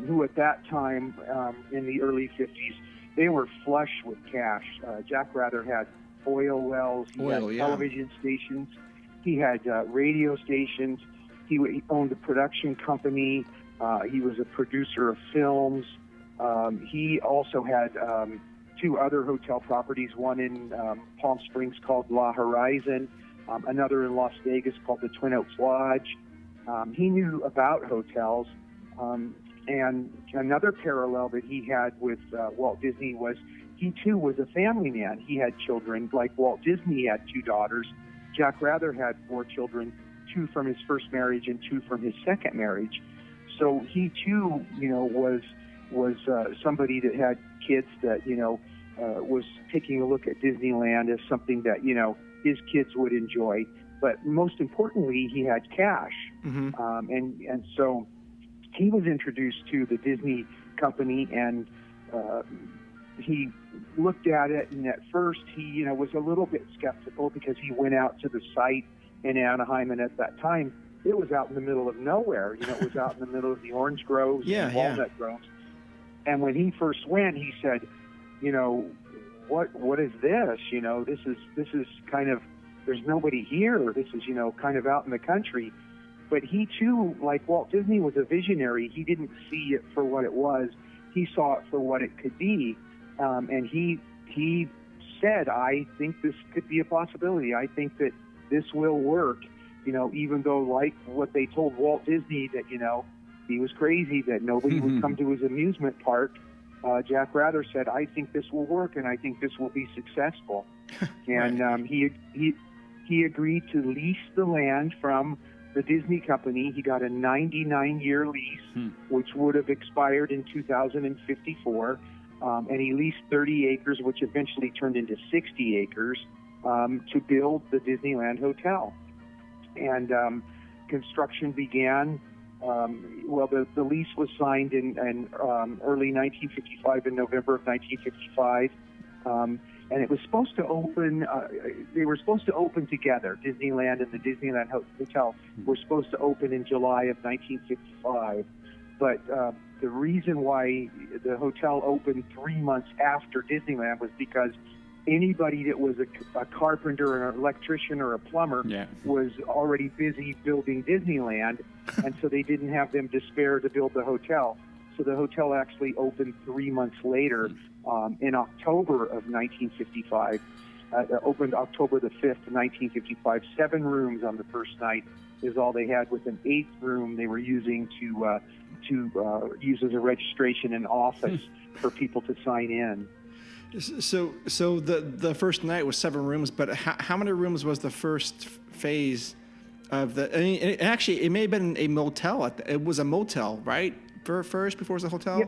who at that time, in the early 50s, they were flush with cash. Jack Rather had oil wells, he had television stations, he had radio stations, he owned a production company, he was a producer of films. He also had 2 other hotel properties, one in Palm Springs called La Horizon, another in Las Vegas called the Twin Oaks Lodge. He knew about hotels. And another parallel that he had with Walt Disney was he, too, was a family man. He had children. Like Walt Disney had 2 daughters. Jack Rather had 4 children, 2 from his first marriage and 2 from his second marriage. So he, too, was somebody that had kids that, was taking a look at Disneyland as something that, his kids would enjoy. But most importantly, he had cash. And so he was introduced to the Disney company, and he looked at it, and at first he, was a little bit skeptical because he went out to the site in Anaheim, and at that time it was out in the middle of nowhere. It was out in the middle of the orange groves and walnut groves. And when he first went, he said, what is this? This is kind of, there's nobody here. This is, kind of out in the country. But he, too, like Walt Disney, was a visionary. He didn't see it for what it was. He saw it for what it could be. And he said, I think this could be a possibility. I think that this will work, even though, like what they told Walt Disney, that, he was crazy, that nobody would come to his amusement park. Jack Rather said, I think this will work, and I think this will be successful. And he agreed to lease the land from the Disney company. He got a 99-year lease, which would have expired in 2054. And he leased 30 acres, which eventually turned into 60 acres, to build the Disneyland Hotel. And construction began. The lease was signed in early 1955, in November of 1955. And it was supposed to open, they were supposed to open together. Disneyland and the Disneyland Hotel were supposed to open in July of 1955. But the reason why the hotel opened 3 months after Disneyland was because anybody that was a carpenter or an electrician or a plumber was already busy building Disneyland, and so they didn't have them to spare to build the hotel. So the hotel actually opened 3 months later, in October of 1955. Opened October the 5th, 1955. 7 rooms on the first night is all they had, with an 8th room they were using to use as a registration and office for people to sign in. So the first night was 7 rooms, but how many rooms was the first phase of the? I mean, actually, it may have been a motel. It was a motel, right? First, before it was a hotel. Yeah.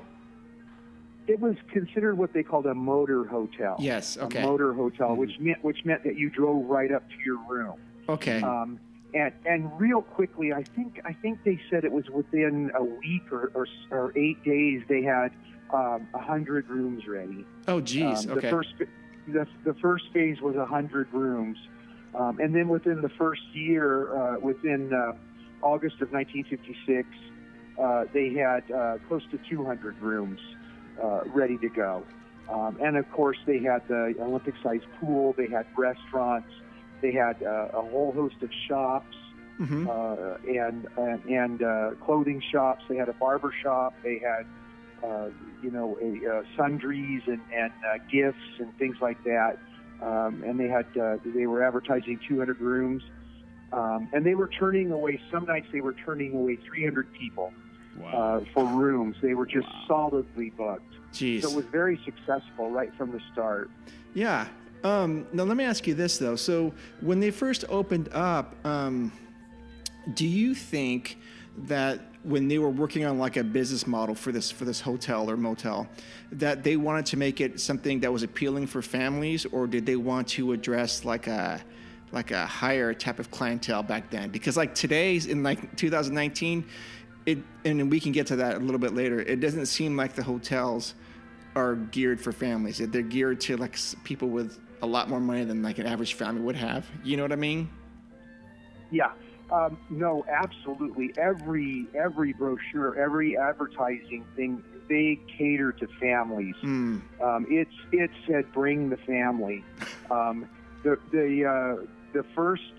It was considered what they called a motor hotel. Yes. Okay. A motor hotel, which meant that you drove right up to your room. Okay. And real quickly, I think they said it was within a week or 8 days they had 100 rooms ready. Oh, geez. Okay. The first phase was 100 rooms. And then within the first year, within August of 1956, they had close to 200 rooms ready to go. And of course, they had the Olympic-sized pool. They had restaurants. They had a whole host of shops and clothing shops. They had a barber shop. They had sundries and gifts and things like that. And they were advertising 200 rooms. And they were turning away, some nights they were turning away 300 people for rooms. They were just solidly booked. Jeez. So it was very successful right from the start. Yeah. Now let me ask you this though. So when they first opened up, do you think that when they were working on like a business model for this hotel or motel, that they wanted to make it something that was appealing for families, or did they want to address like a higher type of clientele back then? Because like today's in like 2019, and we can get to that a little bit later, it doesn't seem like the hotels are geared for families. They're geared to like people with a lot more money than like an average family would have. You know what I mean? Yeah. No, absolutely. Every brochure, every advertising thing, they cater to families. It said bring the family. The first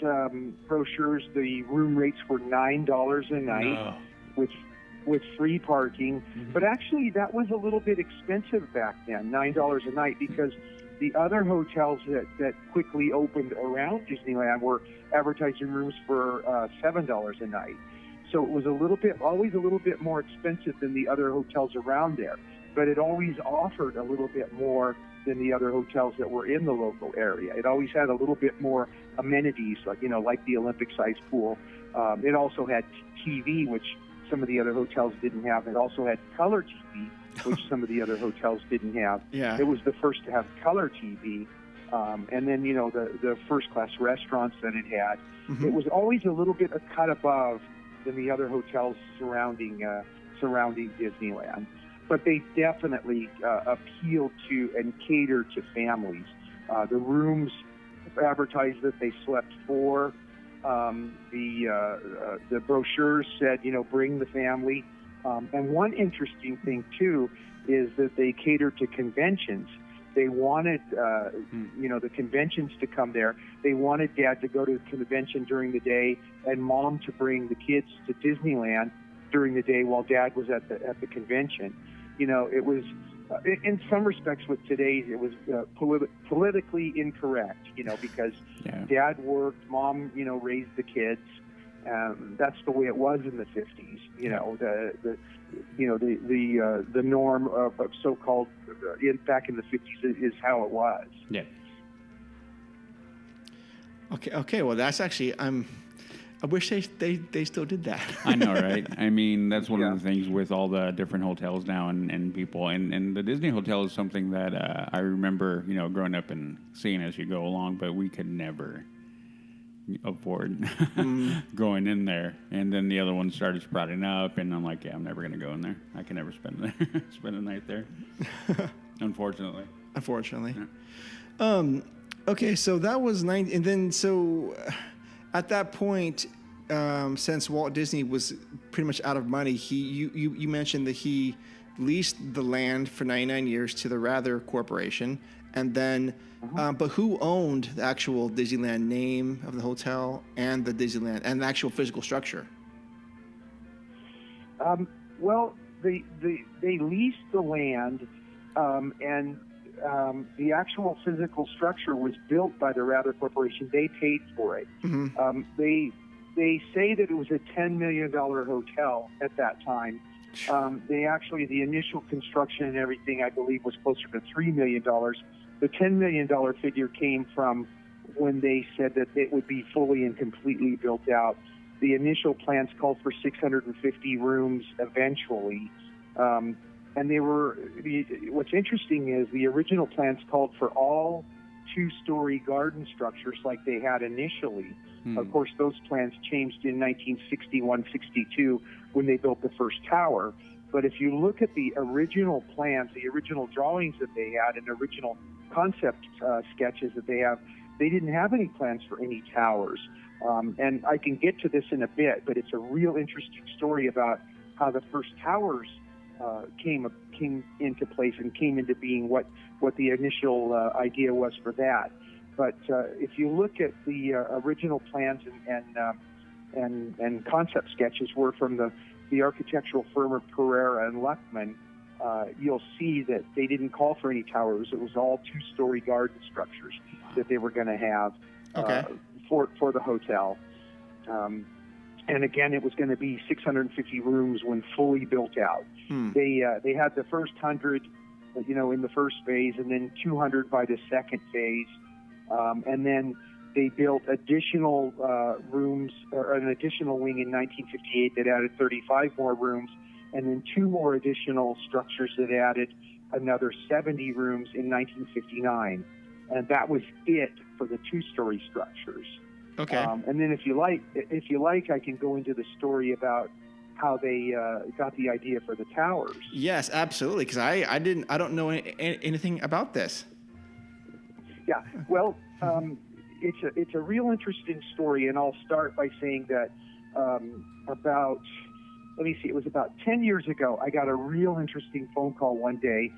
brochures, the room rates were $9 a night with free parking. But actually, that was a little bit expensive back then, $9 a night, because the other hotels that quickly opened around Disneyland were advertising rooms for $7 a night. So it was always a little bit more expensive than the other hotels around there. But it always offered a little bit more than the other hotels that were in the local area. It always had a little bit more amenities, like the Olympic-sized pool. It also had TV, which some of the other hotels didn't have. It also had color TV, which some of the other hotels didn't have. Yeah. It was the first to have color TV. And then, the first-class restaurants that it had. It was always a little bit a cut above than the other hotels surrounding Disneyland. But they definitely appealed to and catered to families. The rooms advertised that they slept 4. The brochures said, bring the family. And one interesting thing, too, is that they catered to conventions. They wanted, the conventions to come there. They wanted Dad to go to the convention during the day and Mom to bring the kids to Disneyland during the day while Dad was at the convention. It was, in some respects with today's, it was politically incorrect, because Dad worked, Mom, raised the kids. That's the way it was in the 50s. The norm of so-called back in the 50s is how it was. Yeah. Okay. Well, that's actually I wish they still did that. I know, right? I mean, that's one of the things with all the different hotels now and people. And the Disney Hotel is something that I remember, growing up and seeing as you go along, but we could never afford going in there. And then the other one started sprouting up, and I'm like, I'm never going to go in there. I can never spend a night there, unfortunately. Yeah. Okay, so that was 9, and then so at that point, since Walt Disney was pretty much out of money, you mentioned that he leased the land for 99 years to the Rather Corporation, and then, but who owned the actual Disneyland name of the hotel and the Disneyland and the actual physical structure? Well, they leased the land, and the actual physical structure was built by the Rather Corporation. They paid for it. They say that it was a $10 million hotel at that time. The initial construction and everything, I believe, was closer to $3 million. The $10 million figure came from when they said that it would be fully and completely built out. The initial plans called for 650 rooms eventually. And what's interesting is the original plans called for all 2-story garden structures like they had initially. Of course, those plans changed in 1961-62 when they built the first tower. But if you look at the original plans, the original drawings that they had, and original concept sketches that they have, they didn't have any plans for any towers. And I can get to this in a bit, but it's a real interesting story about how the first towers came into place and came into being, what the initial idea was for that. But if you look at the original plans and concept sketches were from the architectural firm of Pereira and Luckman, you'll see that they didn't call for any towers. It was all two-story garden structures that they were going to have for the hotel. And again, it was going to be 650 rooms when fully built out. They had the first 100, in the first phase, and then 200 by the second phase. And then they built additional rooms, or an additional wing in 1958 that added 35 more rooms, and then 2 more additional structures that added another 70 rooms in 1959. And that was it for the 2-story structures. Okay. And then if you like, I can go into the story about how they got the idea for the towers. Yes, absolutely. Because I don't know anything about this. Yeah. Well, it's a real interesting story, and I'll start by saying that it was about 10 years ago, I got a real interesting phone call one day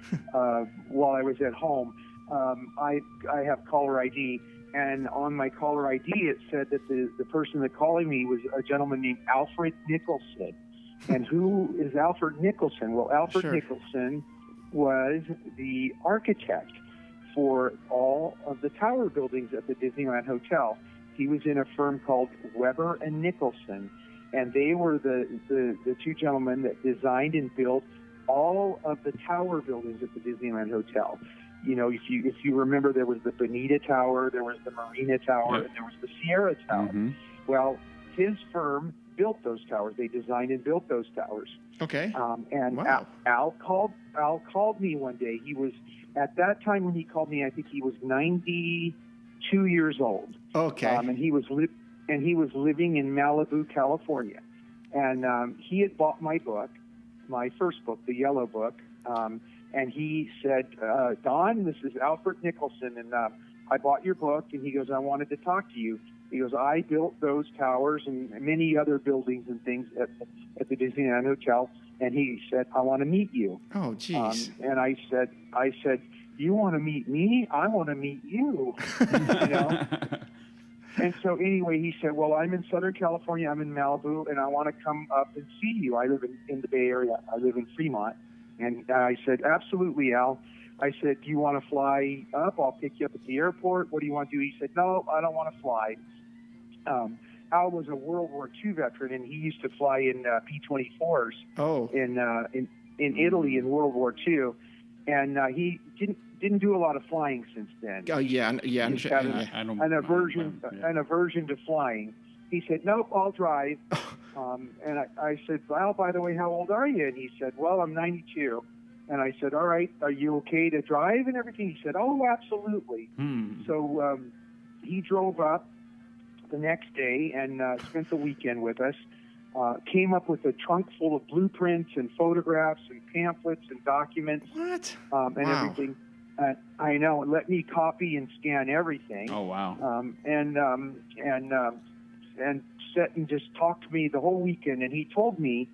while I was at home. I have caller ID, and on my caller ID it said that the person that calling me was a gentleman named Alfred Nicholson. And who is Alfred Nicholson? Well, Alfred Nicholson was the architect for all of the tower buildings at the Disneyland Hotel. He was in a firm called Weber and Nicholson, and they were the 2 gentlemen that designed and built all of the tower buildings at the Disneyland Hotel. If you remember, there was the Bonita Tower, there was the Marina Tower, and there was the Sierra Tower. Mm-hmm. Well, his firm built those towers. They designed and built those towers. Okay. And wow. Al called me one day. He was, at that time when he called me, I think he was 92 years old. Okay. And he was living in Malibu, California. And he had bought my book, my first book, the Yellow Book. And he said, Don, this is Alfred Nicholson, and I bought your book. And he goes, I wanted to talk to you. He goes, I built those towers and many other buildings and things at the Disneyland Hotel. And he said, I want to meet you. Oh, geez. And I said, you want to meet me? I want to meet you. And so anyway, he said, well, I'm in Southern California. I'm in Malibu, and I want to come up and see you. I live in the Bay Area. I live in Fremont. And I said, absolutely, Al. I said, do you want to fly up? I'll pick you up at the airport. What do you want to do? He said, no, I don't want to fly. Al was a World War II veteran, and he used to fly in P-24s in Italy in World War II. And he didn't do a lot of flying since then. Oh, yeah. I'm sure. An aversion to flying. He said, nope, I'll drive. And I said, well, by the way, how old are you? And he said, well, I'm 92. And I said, all right, are you okay to drive and everything? He said, oh, absolutely. So he drove up the next day and spent the weekend with us, came up with a trunk full of blueprints and photographs and pamphlets and documents. What? And everything. I know. Let me copy and scan everything. Oh, wow. And sat and just talked to me the whole weekend. And he told me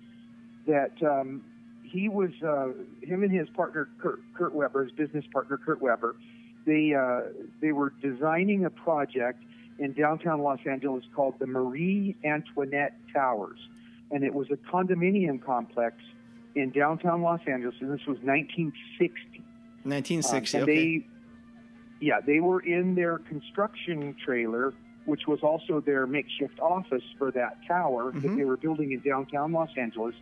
that he was, him and his partner, Kurt Weber, his business partner, Kurt Weber, they were designing a project in downtown Los Angeles called the Marie Antoinette Towers. And it was a condominium complex in downtown Los Angeles, and this was 1960. 1960, okay. They were in their construction trailer, which was also their makeshift office for that tower that they were building in downtown Los Angeles.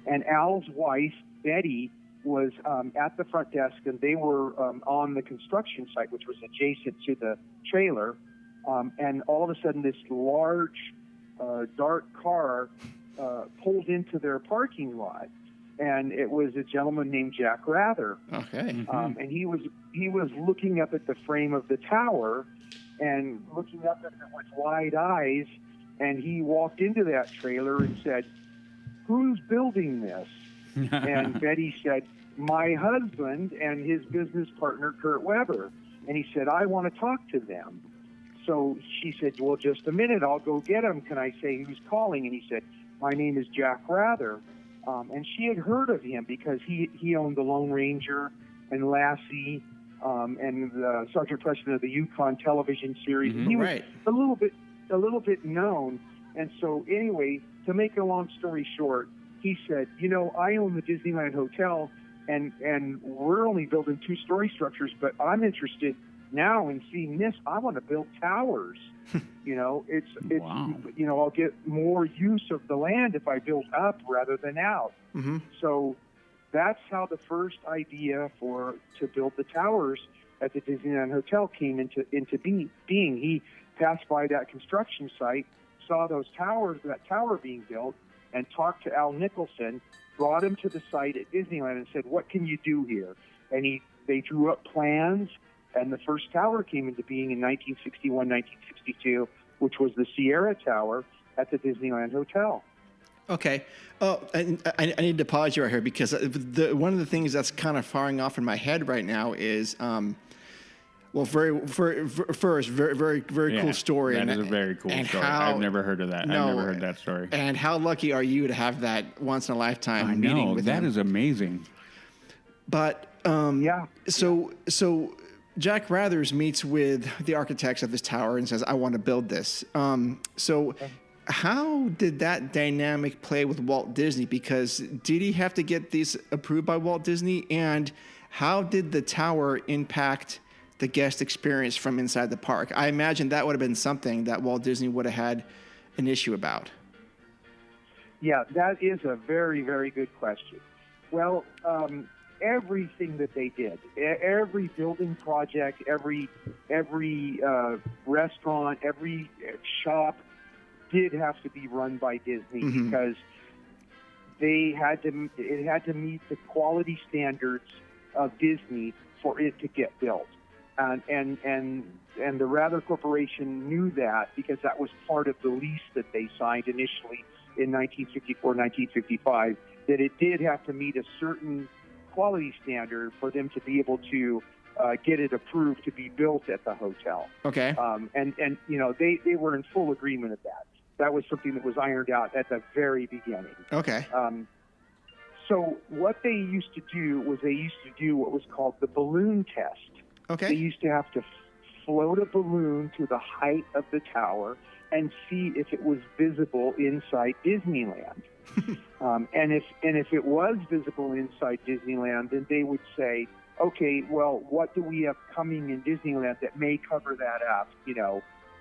And Al's wife, Betty, was at the front desk, and they were on the construction site, which was adjacent to the trailer. And all of a sudden, this large, dark car pulled into their parking lot. And it was a gentleman named Jack Rather. Okay. And he was looking up at the frame of the tower and looking up at it with wide eyes. And he walked into that trailer and said, "Who's building this?" And Betty said, my husband and his business partner, Kurt Weber. And he said, I want to talk to them. So she said, well, just a minute, I'll go get him. Can I say who's calling? And he said, my name is Jack Rather. And she had heard of him because he owned the Lone Ranger and Lassie and Sergeant Preston of the Yukon television series. Mm-hmm. He was a little bit known. And so anyway, to make a long story short, he said, I own the Disneyland Hotel, and we're only building 2-story structures, but I'm interested now in seeing this. I want to build towers. It's Wow. I'll get more use of the land if I build up rather than out. Mm-hmm. So that's how the first idea to build the towers at the Disneyland Hotel came into being. He passed by that construction site, saw that tower being built, and talked to Al Nicholson, brought him to the site at Disneyland and said, what can you do here? And they drew up plans, and the first tower came into being in 1961, 1962, which was the Sierra Tower at the Disneyland Hotel. Okay. Oh, I need to pause you right here because one of the things that's kind of firing off in my head right now is, very cool story. That is a very cool story. I've never heard of that. I've never heard that story. And how lucky are you to have that once in a lifetime meeting with him? That is amazing. But so Jack Rathers meets with the architects of this tower and says, I want to build this. How did that dynamic play with Walt Disney? Because did he have to get these approved by Walt Disney? And how did the tower impact the guest experience from inside the park? I imagine that would have been something that Walt Disney would have had an issue about. Yeah, that is a very, very good question. Well, everything that they did, every building project, every restaurant, every shop did have to be run by Disney because it had to meet the quality standards of Disney for it to get built. And the Rather Corporation knew that because that was part of the lease that they signed initially in 1954, 1955, that it did have to meet a certain quality standard for them to be able to get it approved to be built at the hotel. Okay. And they were in full agreement of that. That was something that was ironed out at the very beginning. Okay. So what they used to do was what was called the balloon test. Okay. They used to have to float a balloon to the height of the tower and see if it was visible inside Disneyland. And if it was visible inside Disneyland, then they would say, okay, well, what do we have coming in Disneyland that may cover that up?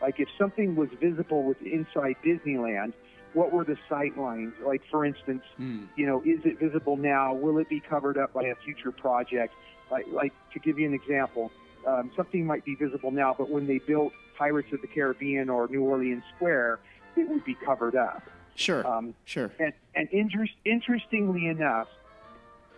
Like if something was visible inside Disneyland, what were the sight lines? Like, for instance, is it visible now? Will it be covered up by a future project? Like to give you an example, something might be visible now, but when they built Pirates of the Caribbean or New Orleans Square, it would be covered up. Sure. Sure. And interestingly enough,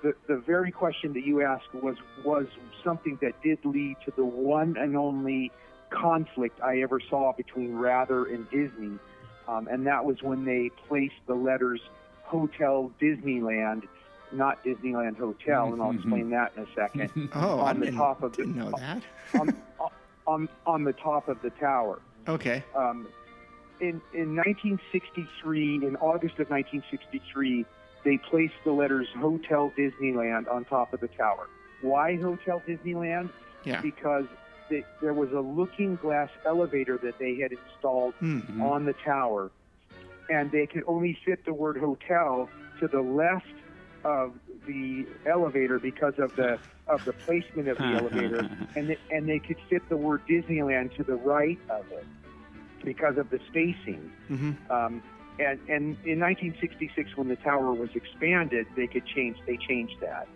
the very question that you asked was something that did lead to the one and only conflict I ever saw between Rather and Disney, and that was when they placed the letters Hotel Disneyland, not Disneyland Hotel, and I'll explain that in a second. I didn't know that. on the top of the tower. Okay. In 1963, in August of 1963, they placed the letters Hotel Disneyland on top of the tower. Why Hotel Disneyland? Yeah. Because there was a looking glass elevator that they had installed on the tower, and they could only fit the word hotel to the left of the elevator because of the placement of the elevator, and they could fit the word Disneyland to the right of it because of the spacing. And in 1966, when the tower was expanded, they changed that.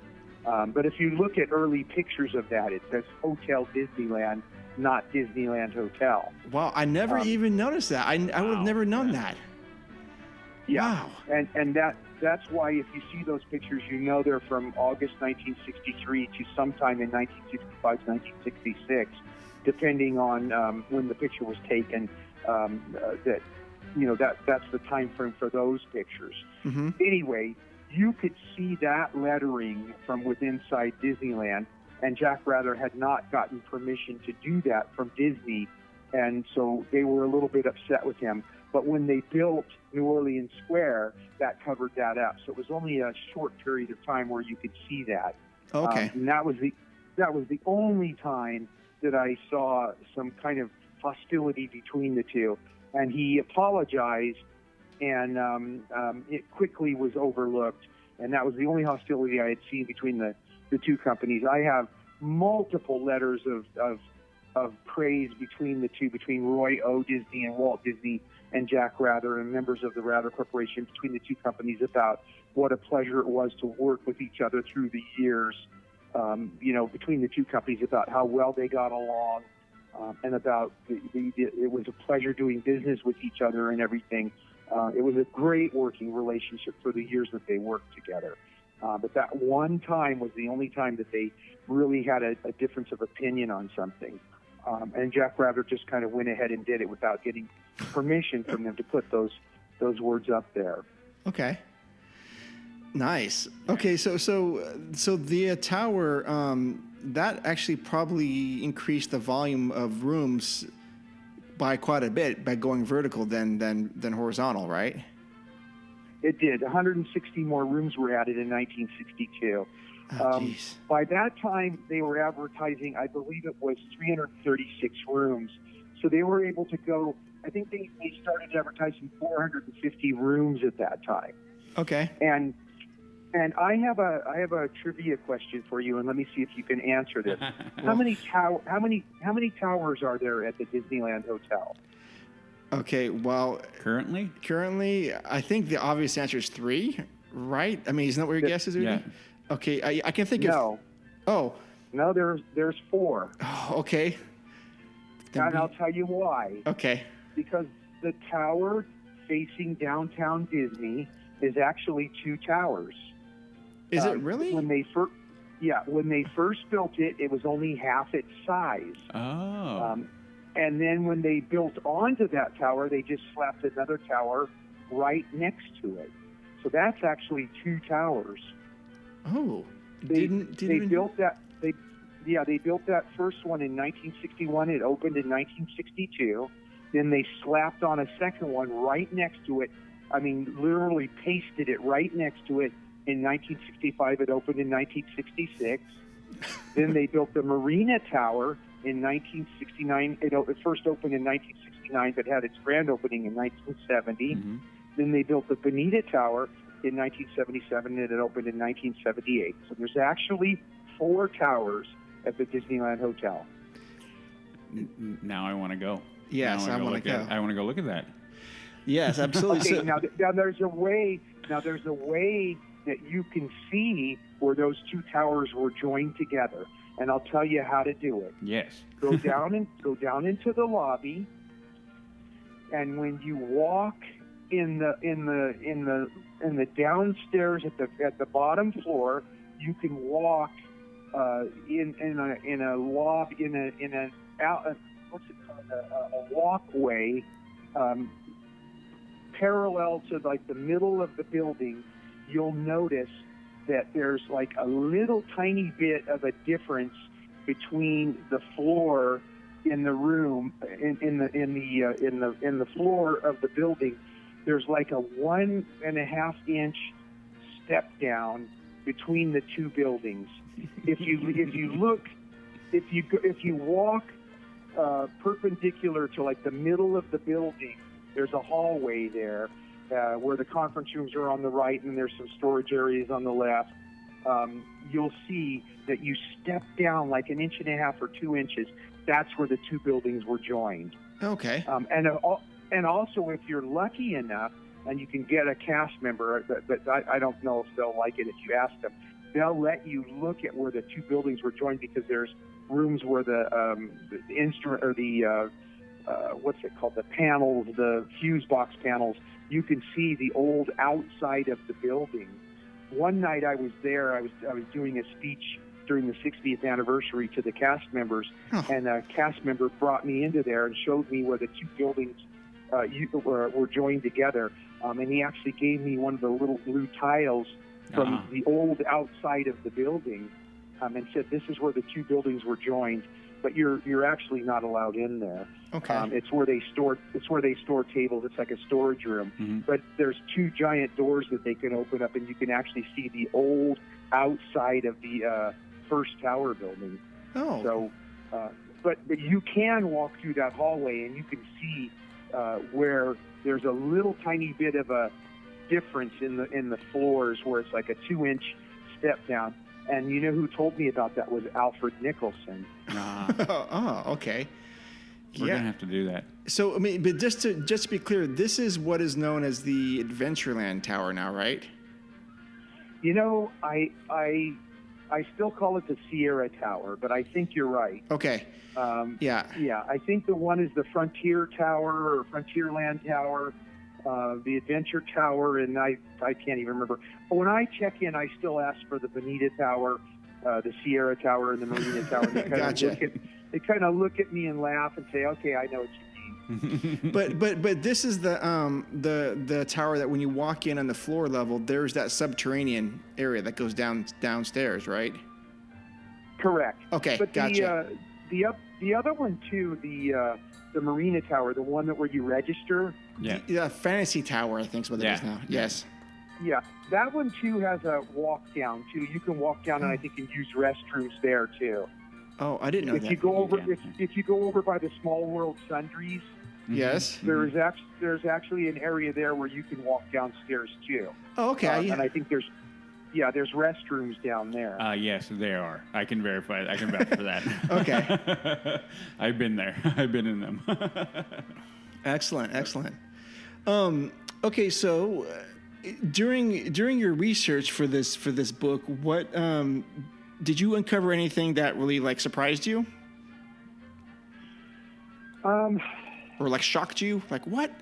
But if you look at early pictures of that, it says Hotel Disneyland, not Disneyland Hotel. Wow, I never even noticed that. I would have never known that. Yeah. Wow. And that's why if you see those pictures, they're from August 1963 to sometime in 1965, 1966, depending on when the picture was taken. That's the time frame for those pictures. Anyway, you could see that lettering from within inside Disneyland, and Jack Rather had not gotten permission to do that from Disney, and so they were a little bit upset with him. But when they built New Orleans Square, that covered that up. So it was only a short period of time where you could see that. Okay. And that was the only time that I saw some kind of hostility between the two. And he apologized, and it quickly was overlooked. And that was the only hostility I had seen between the two companies. I have multiple letters of praise between the two, between Roy O. Disney and Walt Disney and Jack Rather and members of the Rather Corporation, between the two companies, about what a pleasure it was to work with each other through the years, between the two companies, about how well they got along, and about it was a pleasure doing business with each other and everything. It was a great working relationship for the years that they worked together. But that one time was the only time that they really had a difference of opinion on something. And Jack Rather just kind of went ahead and did it without getting permission from them to put those words up there. Okay. Nice. Okay, so the tower, that actually probably increased the volume of rooms by quite a bit by going vertical than horizontal, right? It did. 160 more rooms were added in 1962. By that time, they were advertising, I believe it was 336 rooms. So they were able to go, I think they started advertising 450 rooms at that time. Okay. And I have a trivia question for you, and let me see if you can answer this. How many towers are there at the Disneyland Hotel? Okay, well, currently, I think the obvious answer is 3, right? I mean, isn't that what your guess is, Rudy? Yeah. Okay, I can think of... Oh. No, there's 4. Oh, okay. And I'll tell you why. Okay. Because the tower facing downtown Disney is actually 2 towers. Is it really? When they first built it, it was only half its size. Oh. And then when they built onto that tower, they just slapped another tower right next to it. So that's actually 2 towers. Oh. They built that first one in 1961. It opened in 1962. Then they slapped on a second one right next to it. I mean, literally pasted it right next to it in 1965. It opened in 1966. Then they built the Marina Tower in 1969. It first opened in 1969, but had its grand opening in 1970. Mm-hmm. Then they built the Bonita Tower in 1977, and it opened in 1978. So there's actually 4 towers at the Disneyland Hotel. Now I want to go. Yes, I want to go. I want to go look at that. Yes, absolutely. Okay, now there's a way. Now there's a way that you can see where those 2 towers were joined together, and I'll tell you how to do it. Yes. Go down into the lobby, and when you walk in the downstairs at the bottom floor, you can walk in a lobby what's it called, a walkway parallel to like the middle of the building. You'll notice that there's like a little tiny bit of a difference between the floor in the room in the floor of the building. There's like a 1.5 inch step down between the 2 buildings. If you walk perpendicular to like the middle of the building, there's a hallway there where the conference rooms are on the right, and there's some storage areas on the left. You'll see that you step down like 1.5 inches or 2 inches. That's where the 2 buildings were joined. Okay. And also, if you're lucky enough, and you can get a cast member, but I don't know if they'll like it if you ask them, they'll let you look at where the 2 buildings were joined, because there's rooms where the instrument or the what's it called, the panels, the fuse box panels, you can see the old outside of the building. One night I was there, I was doing a speech during the 60th anniversary to the cast members, and a cast member brought me into there and showed me where the 2 buildings were joined together. And he actually gave me one of the little blue tiles from the old outside of the building, and said this is where the two buildings were joined, but you're actually not allowed in there. Okay. It's where they store tables. It's like a storage room. Mm-hmm. But there's two giant doors that they can open up, and you can actually see the old outside of the first tower building. Oh. So, but you can walk through that hallway, and you can see where there's a little tiny bit of a difference in the floors, where it's like a 2-inch step down. And you know who told me about that was Alfred Nicholson. Oh, okay. We're gonna have to do that. So, I mean, but just to be clear, this is what is known as the Adventureland Tower now, right? You know, I still call it the Sierra Tower, but I think you're right. Okay. Yeah. Yeah, I think the one is the Frontier Tower or Frontierland Tower, the Adventure Tower, and I can't even remember. But when I check in, I still ask for the Bonita Tower, the Sierra Tower, and the Marina Tower. They kind of look at me and laugh and say, "Okay, I know what you mean." but this is the tower that when you walk in on the floor level, there's that subterranean area that goes downstairs, right? Correct. Okay, but gotcha. The other one too, the Marina Tower, the one where you register. Yeah. The Fantasy Tower, I think is what it is now. Yes. Yeah, that one too has a walk down too. You can walk down, and I think you can use restrooms there too. Oh, I didn't know if that. You go over, if you go over by the Small World Sundries, yes, there's actually an area there where you can walk downstairs too. Oh, okay. And I think there's restrooms down there. Yes, there are. I can verify. I can vouch for that. Okay. I've been there. I've been in them. Excellent. Okay, so during your research for this book, what did you uncover anything that really surprised you? Or shocked you? What?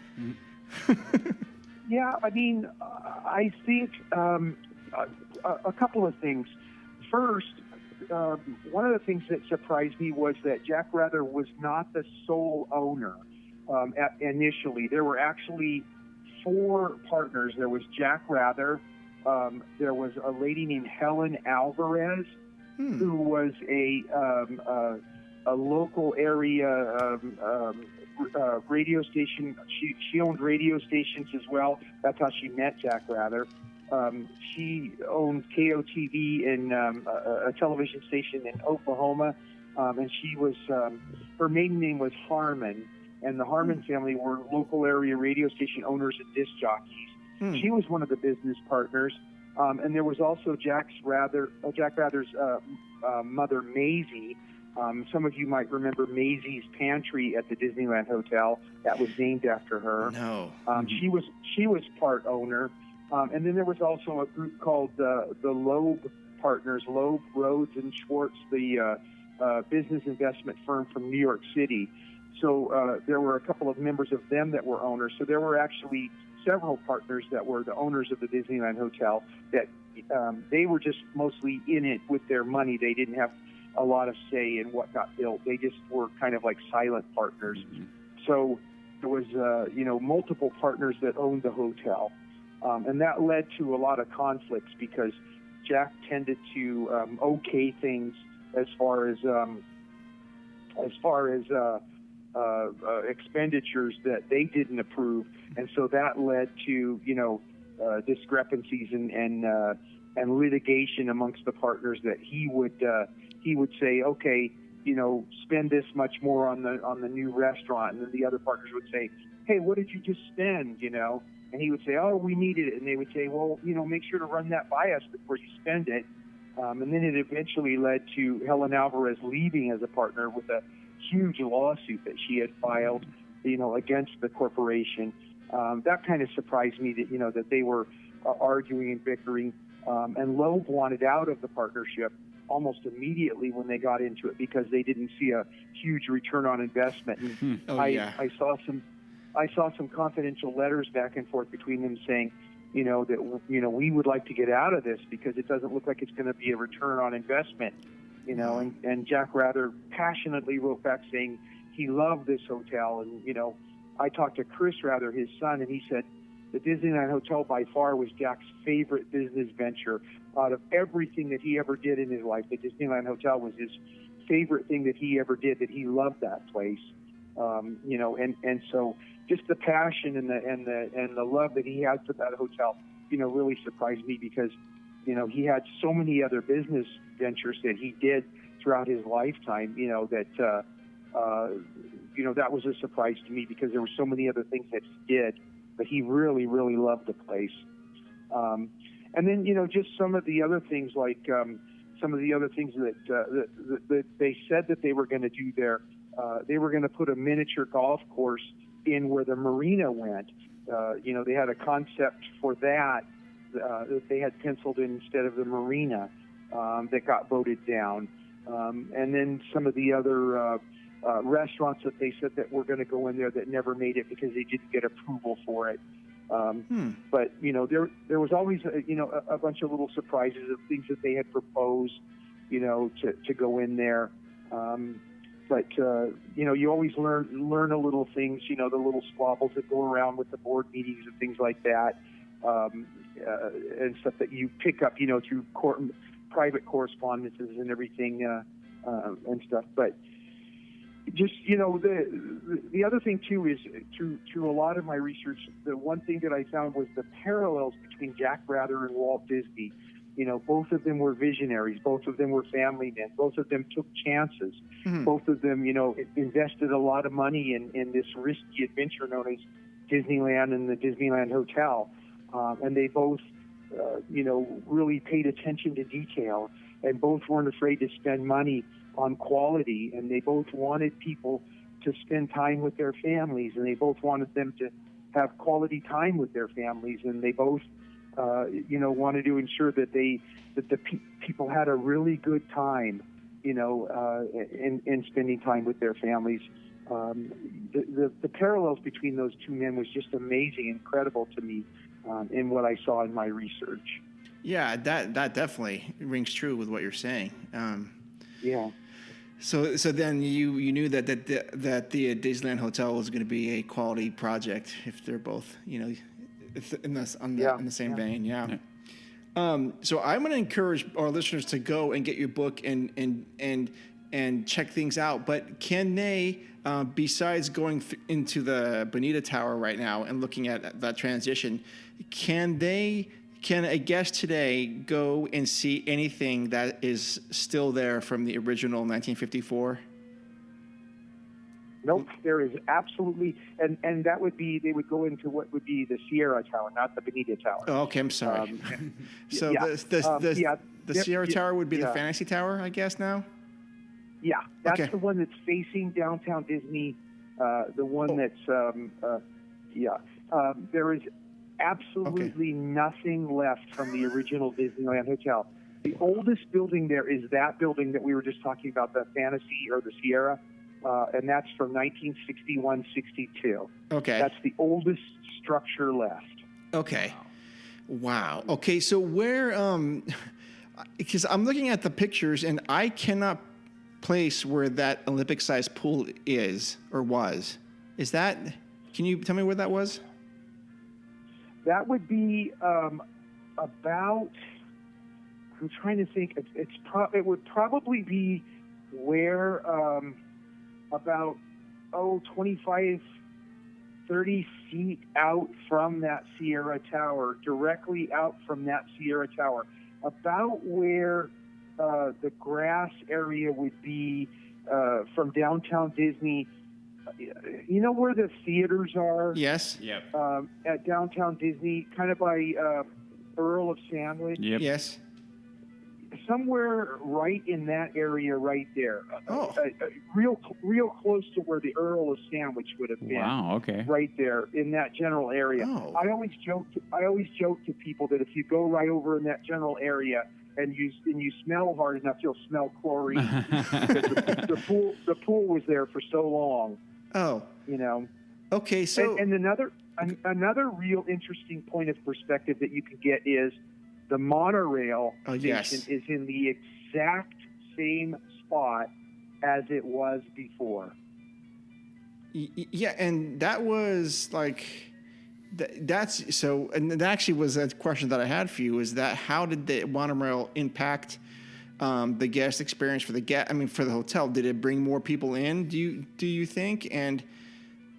Yeah, I mean, I think a couple of things. First, one of the things that surprised me was that Jack Rather was not the sole owner initially. There were actually 4 partners. There was Jack Rather. There was a lady named Helen Alvarez, who was a local area radio station. She owned radio stations as well. That's how she met Jack Rather. She owned KOTV in a television station in Oklahoma, and she was her maiden name was Harmon, and the Harmon family were local area radio station owners and disc jockeys. She was one of the business partners, and there was also Jack Rather's mother, Maisie. Some of you might remember Maisie's Pantry at the Disneyland Hotel. That was named after her. No. She was part owner. And then there was also a group called the Loeb Partners, Loeb, Rhodes, and Schwartz, the business investment firm from New York City. So there were a couple of members of them that were owners. So there were actually several partners that were the owners of the Disneyland Hotel that they were just mostly in it with their money. They didn't have a lot of say in what got built. They just were kind of like silent partners. So there was, multiple partners that owned the hotel. And that led to a lot of conflicts because Jack tended to okay things as far as expenditures that they didn't approve, and so that led to discrepancies and litigation amongst the partners. That he would say, okay, spend this much more on the new restaurant, and then the other partners would say, hey, what did you just spend? And he would say, oh, we needed it. And they would say, well, make sure to run that by us before you spend it. And then it eventually led to Helen Alvarez leaving as a partner with a huge lawsuit that she had filed, against the corporation. That kind of surprised me that, that they were arguing and bickering. And Loeb wanted out of the partnership almost immediately when they got into it because they didn't see a huge return on investment. And I saw some confidential letters back and forth between them saying, that we would like to get out of this because it doesn't look like it's going to be a return on investment. And Jack Rather passionately wrote back saying he loved this hotel. And I talked to Chris Rather, his son, and he said, the Disneyland Hotel by far was Jack's favorite business venture. Out of everything that he ever did in his life, the Disneyland Hotel was his favorite thing that he ever did, that he loved that place. You know, and so just the passion and the love that he had for that hotel, you know, really surprised me, because, you know, he had so many other business ventures that he did throughout his lifetime, you know, that, you know, that was a surprise to me, because there were so many other things that he did, but he really, really loved the place. And then, you know, just some of the other things, like some of the other things that they said that they were going to do there. They were going to put a miniature golf course in where the marina went. You know, they had a concept for that they had penciled in instead of the marina, that got voted down. And then some of the other restaurants that they said that were going to go in there that never made it because they didn't get approval for it. But, you know, there was always, you know, a bunch of little surprises of things that they had proposed, you know, to go in there. But, you know, you always learn a little things, you know, the little squabbles that go around with the board meetings and things like that, and stuff that you pick up, you know, through private correspondences and everything, and stuff. But just, you know, the other thing, too, is through a lot of my research, the one thing that I found was the parallels between Jack Rather and Walt Disney. You know, both of them were visionaries. Both of them were family men. Both of them took chances. Both of them, you know, invested a lot of money in this risky adventure known as Disneyland and the Disneyland Hotel. And they both, you know, really paid attention to detail, and both weren't afraid to spend money on quality. And they both wanted people to spend time with their families, and they both wanted them to have quality time with their families. And they both, you know, wanted to ensure that the people had a really good time, you know, in spending time with their families. The parallels between those two men was just amazing, incredible to me, in what I saw in my research. Yeah, that definitely rings true with what you're saying. Yeah. So then you knew that the Disneyland Hotel was going to be a quality project if they're both, you know, in the same vein. Yeah. So I'm going to encourage our listeners to go and get your book and check things out. But can they, besides going into the Bonita Tower right now and looking at that transition, can a guest today go and see anything that is still there from the original 1954? Nope, there is absolutely, and that would be, they would go into what would be the Sierra Tower, not the Bonita Tower. Oh, okay, I'm sorry. So the Sierra Tower would be the Fantasy Tower, I guess, now? Yeah, that's the one that's facing downtown Disney, the one that's, there is absolutely nothing left from the original Disneyland Hotel. The oldest building there is that building that we were just talking about, the Fantasy or the Sierra. And that's from 1961-62. Okay. That's the oldest structure left. Okay. Wow. Okay, so where, because I'm looking at the pictures and I cannot place where that Olympic-sized pool is or was. Is that, can you tell me where that was? That would be about, I'm trying to think, it would probably be where, about 25, 30 feet out from that Sierra Tower, directly out from that Sierra Tower, about where the grass area would be from downtown Disney. You know where the theaters are? Yes. Yep. At downtown Disney, kind of by Earl of Sandwich. Yep. Yes. Somewhere right in that area right there. Real close to where the Earl of Sandwich would have been. Wow, okay. Right there in that general area. Oh. I always joke to people that if you go right over in that general area and you smell hard enough, you'll smell chlorine. the pool was there for so long. Oh. You know. Okay, so and another real interesting point of perspective that you can get is the monorail station is in the exact same spot as it was before. Yeah, and that was like That's so, and that actually was a question that I had for you. Is that how did the monorail impact the guest experience for for the hotel? Did it bring more people in? Do you think? And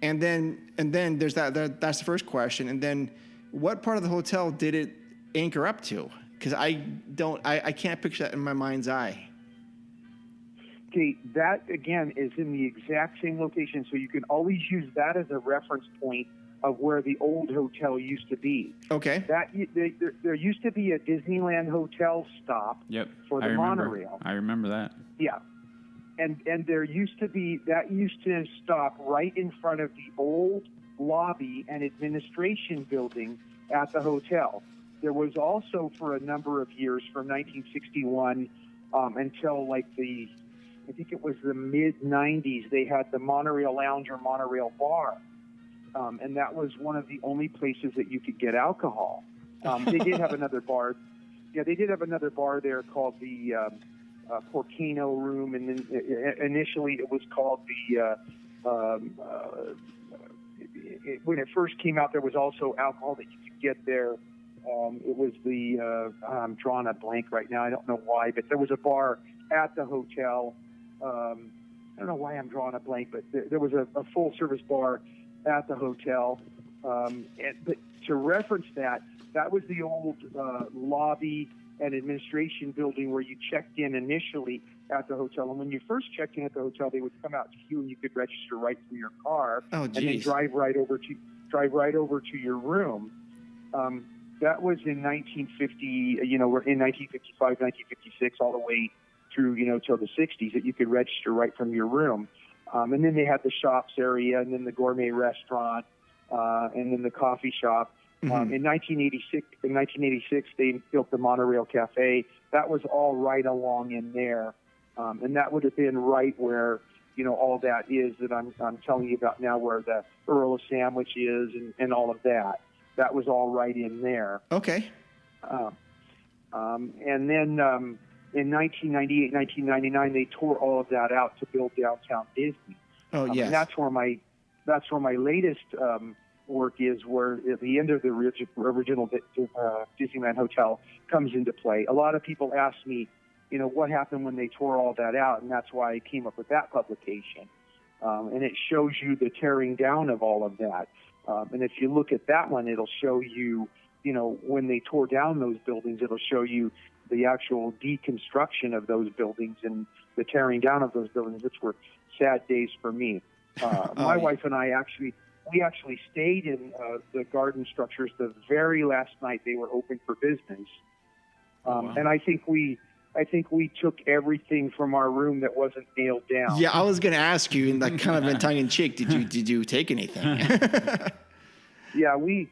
then there's that's the first question. And then what part of the hotel did it anchor up to? Because I can't picture that in my mind's eye. Okay, that again is in the exact same location, so you can always use that as a reference point of where the old hotel used to be. Okay. There used to be a Disneyland Hotel stop for the monorail. I remember that. Yeah. And there used to stop right in front of the old lobby and administration building at the hotel. There was also for a number of years from 1961 until I think it was the mid-90s, they had the Monorail Lounge or Monorail Bar. And that was one of the only places that you could get alcohol. They did have another bar. Yeah, they did have another bar there called the Porcano Room. And then initially it was called when it first came out, there was also alcohol that you could get there. It was I'm drawing a blank right now. I don't know why, but there was a bar at the hotel. I don't know why I'm drawing a blank, but there was a full-service bar at the hotel. But to reference that was the old lobby and administration building where you checked in initially at the hotel. And when you first checked in at the hotel, they would come out to you and you could register right from your car and then drive right over to your room. That was in 1950, we're in 1955, 1956, all the way through, till the 60s, that you could register right from your room. And then they had the shops area, and then the gourmet restaurant, and then the coffee shop. Mm-hmm. In 1986, they built the Monorail Cafe. That was all right along in there, and that would have been right where all that is that I'm telling you about now, where the Earl of Sandwich is, and all of that. That was all right in there. Okay. And then in 1998, 1999, they tore all of that out to build Downtown Disney. Oh, yes. And that's where my latest work is, where at the end of the original Disneyland Hotel comes into play. A lot of people ask me, what happened when they tore all that out, and that's why I came up with that publication. And it shows you the tearing down of all of that. And if you look at that one, it'll show you, when they tore down those buildings, it'll show you the actual deconstruction of those buildings and the tearing down of those buildings, which were sad days for me. My wife and I actually stayed in the garden structures the very last night they were open for business. Wow. And I think we took everything from our room that wasn't nailed down. Yeah, I was going to ask you, in that kind of in tongue in cheek, did you take anything? Yeah, we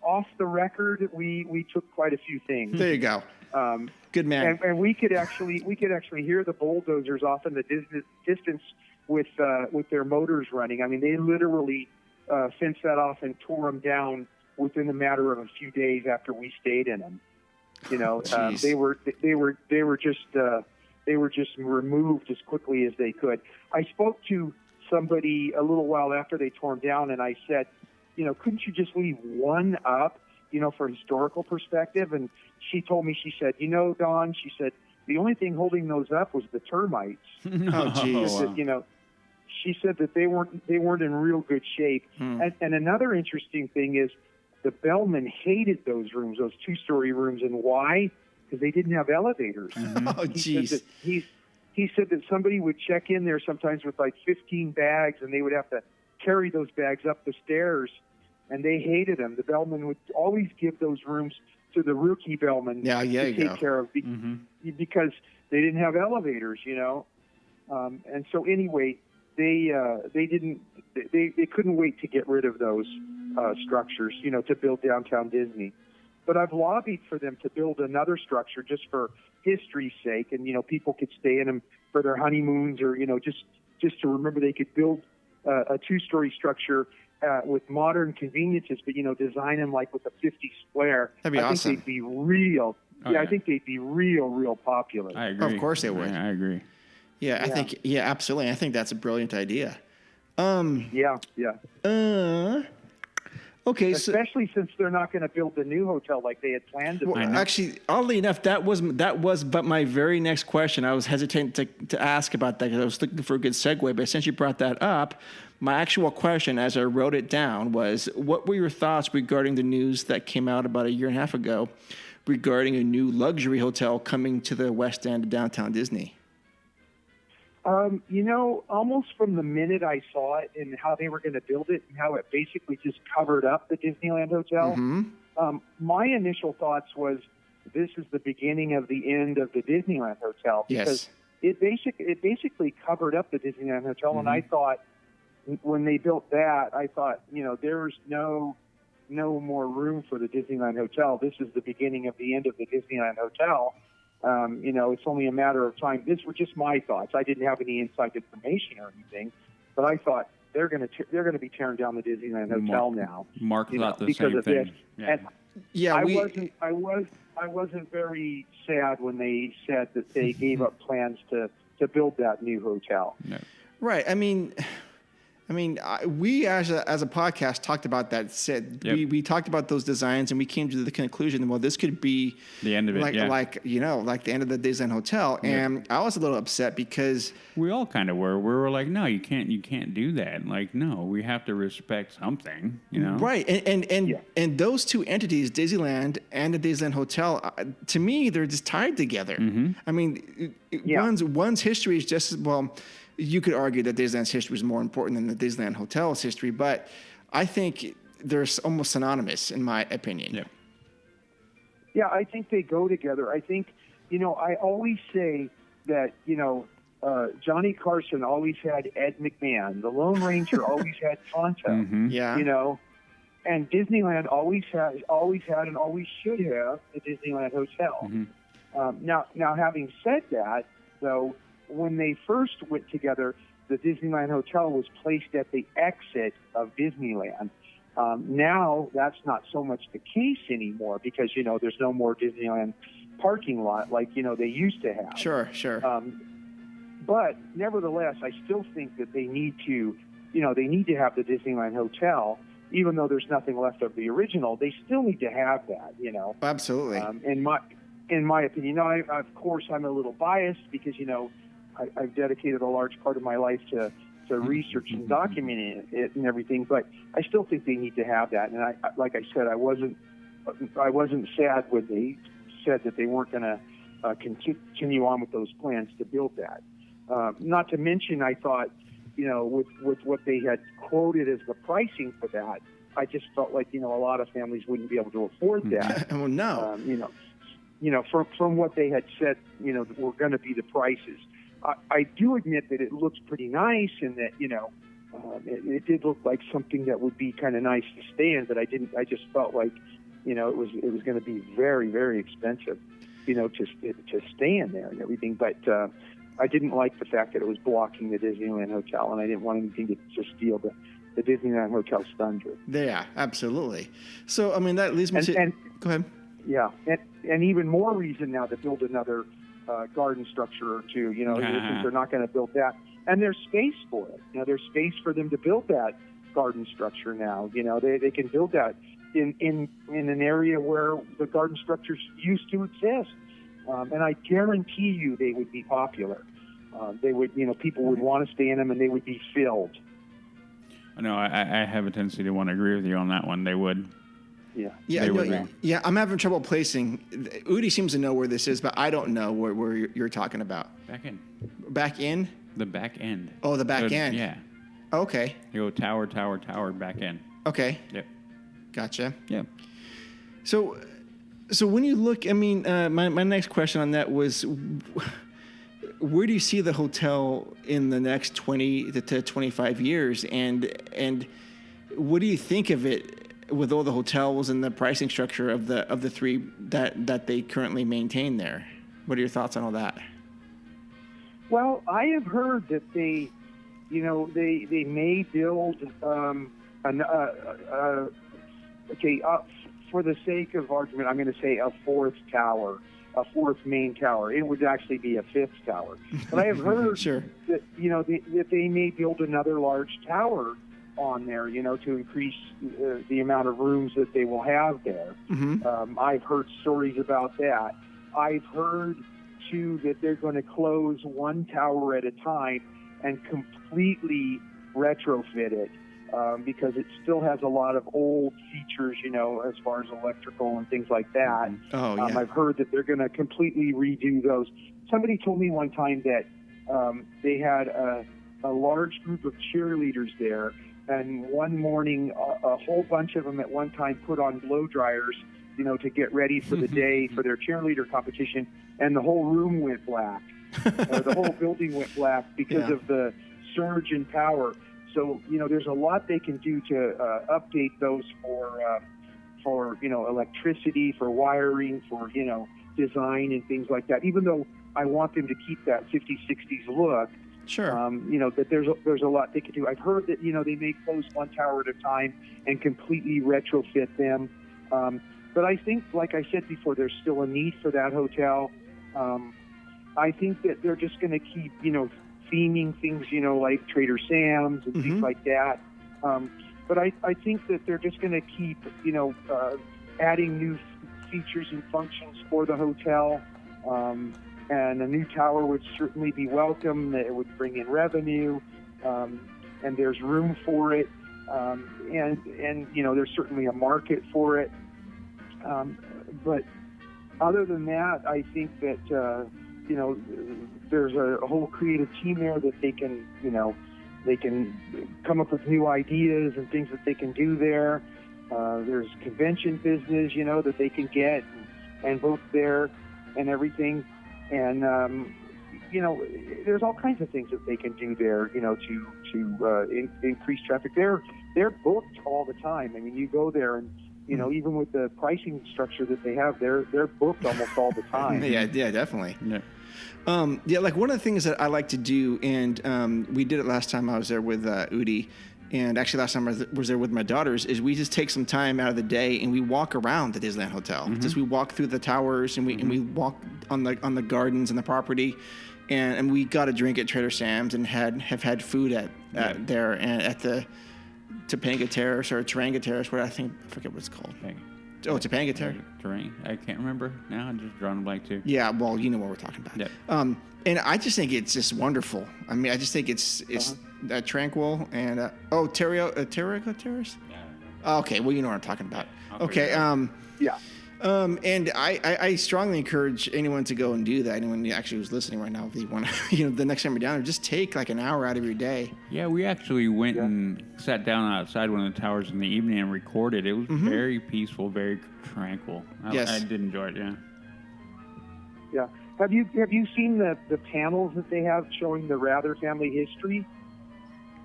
off the record, we took quite a few things. There you go. Good man. And we could actually hear the bulldozers off in the distance with their motors running. I mean, they literally fenced that off and tore them down within a matter of a few days after we stayed in them. They were just removed as quickly as they could. I spoke to somebody a little while after they tore them down, and I said, couldn't you just leave one up, for historical perspective? And she told me, she said, Don, she said, the only thing holding those up was the termites. Oh, geez. She said that they weren't in real good shape. And another interesting thing is, the bellman hated those rooms, those two-story rooms, and why? Because they didn't have elevators. Oh, geez. He said that somebody would check in there sometimes with like 15 bags, and they would have to carry those bags up the stairs, and they hated them. The bellman would always give those rooms to the rookie bellman to take care of because they didn't have elevators, And so anyway, they couldn't wait to get rid of those structures, to build Downtown Disney. But I've lobbied for them to build another structure just for history's sake, and people could stay in them for their honeymoons, or just to remember they could build a two-story structure with modern conveniences, but design them like with a 50 square. That'd be awesome. I think they'd be real. I think they'd be real popular. I agree. Of course they would. I agree. Yeah, I think. Yeah, absolutely. I think that's a brilliant idea. Yeah. Okay, especially since they're not going to build the new hotel like they had planned to. Well, actually, oddly enough, that was but my very next question. I was hesitant to ask about that because I was looking for a good segue. But since you brought that up, my actual question, as I wrote it down, was: what were your thoughts regarding the news that came out about a year and a half ago regarding a new luxury hotel coming to the west end of downtown Disney? Almost from the minute I saw it and how they were going to build it and how it basically just covered up the Disneyland Hotel, my initial thoughts was this is the beginning of the end of the Disneyland Hotel because it basically covered up the Disneyland Hotel, and I thought when they built that, I thought there's no more room for the Disneyland Hotel. This is the beginning of the end of the Disneyland Hotel. It's only a matter of time. These were just my thoughts. I didn't have any inside information or anything, but I thought they're going to be tearing down the Disneyland Hotel now. Mark thought the because same of thing. This. Yeah. And I wasn't very sad when they said that they gave up plans to build that new hotel. No. Right. I mean, we as a podcast talked about that. We talked about those designs, and we came to the conclusion, well, this could be the end of it, like the end of the Disneyland Hotel. And I was a little upset because we all kind of were. We were like, no, you can't do that. Like, no, we have to respect something, Right. And those two entities, Disneyland and the Disneyland Hotel, to me, they're just tied together. I mean, one's history is just well. You could argue that Disneyland's history is more important than the Disneyland Hotel's history, but I think they're almost synonymous, in my opinion. Yeah. Yeah, I think they go together. I think, I always say that, Johnny Carson always had Ed McMahon. The Lone Ranger always had Tonto. Yeah. And Disneyland always had and always should have the Disneyland Hotel. Now, having said that, though, when they first went together, the Disneyland Hotel was placed at the exit of Disneyland. Now that's not so much the case anymore because, there's no more Disneyland parking lot like, they used to have. Sure. But nevertheless, I still think that they need to have the Disneyland Hotel, even though there's nothing left of the original. They still need to have that, Absolutely. In my opinion, of course, I'm a little biased because, I've dedicated a large part of my life to research and documenting it and everything, but I still think they need to have that. And like I said, I wasn't sad when they said that they weren't going to continue on with those plans to build that. Not to mention, I thought, with what they had quoted as the pricing for that, I just felt like, a lot of families wouldn't be able to afford that. Well, no. From what they had said, were going to be the prices. I do admit that it looks pretty nice and that, it did look like something that would be kind of nice to stay in, but I just felt like, it was going to be very, very expensive, to stay in there and everything. But I didn't like the fact that it was blocking the Disneyland Hotel, and I didn't want anything to steal the Disneyland Hotel's thunder. Yeah, absolutely. So, that leads me to... Go ahead. Yeah, and even more reason now to build another garden structure or two, since they're not going to build that. And there's space for it. There's space for them to build that garden structure now. They can build that in an area where the garden structures used to exist. And I guarantee you they would be popular. They would, people would want to stay in them and they would be filled. No, I have a tendency to want to agree with you on that one. They would. Yeah. I'm having trouble placing. Udi seems to know where this is, but I don't know where you're talking about. Back in. Back in? The back end. Oh, the back end. Yeah. Okay. You go tower, back in. Okay. Yep. Gotcha. Yeah. So when you look, my next question on that was, where do you see the hotel in the next 20 to 25 years, and what do you think of it? With all the hotels and the pricing structure of the three that they currently maintain there, what are your thoughts on all that? Well, I have heard that they may build for the sake of argument, I'm going to say a fourth main tower. It would actually be a fifth tower. But I have heard sure. that that they may build another large tower on there, to increase the amount of rooms that they will have there. I've heard stories about that. I've heard, too, that they're going to close one tower at a time and completely retrofit it because it still has a lot of old features, as far as electrical and things like that. I've heard that they're going to completely redo those. Somebody told me one time that they had a large group of cheerleaders there, and one morning a whole bunch of them at one time put on blow dryers, to get ready for the day for their cheerleader competition, and the whole room went black. The whole building went black because of the surge in power. So, there's a lot they can do to update those for electricity, for wiring, for, design and things like that. Even though I want them to keep that 50s, 60s look, sure. That there's a lot they can do. I've heard that, they may close one tower at a time and completely retrofit them. But I think, like I said before, there's still a need for that hotel. I think that they're just going to keep, theming things, like Trader Sam's and things like that. But I think that they're just going to keep, adding new features and functions for the hotel. And a new tower would certainly be welcome. It would bring in revenue, and there's room for it. And there's certainly a market for it. But other than that, I think that, there's a whole creative team there that they can come up with new ideas and things that they can do there. There's convention business, that they can get and book there and everything. And, there's all kinds of things that they can do there, to increase traffic. They're booked all the time. I mean, you go there and, even with the pricing structure that they have, they're booked almost all the time. Yeah, definitely. Yeah. Like one of the things that I like to do, and we did it last time I was there with Udi, and actually last time I was there with my daughters, is we just take some time out of the day and we walk around the Disneyland Hotel. Just we walk through the towers and we walk on the gardens and the property, and we got a drink at Trader Sam's and have had food at there and at the Topanga Terrace or Taranga Terrace, I forget what it's called. Topanga Terrace. I can't remember now. I'm just drawing a blank too. Yeah, well, you know what we're talking about. Yeah. And I just think it's just wonderful. I mean, I just think it's tranquil and Taranga Terrace. Yeah. Okay, well, you know what I'm talking about. Okay. Yeah. And I strongly encourage anyone to go and do that. Anyone actually who's listening right now, if you want to, the next time you're down there, just take like an hour out of your day. Yeah, we actually went and sat down outside one of the towers in the evening and recorded. It was very peaceful, very tranquil. I did enjoy it. Yeah. Yeah. Have you seen the panels that they have showing the Rather family history?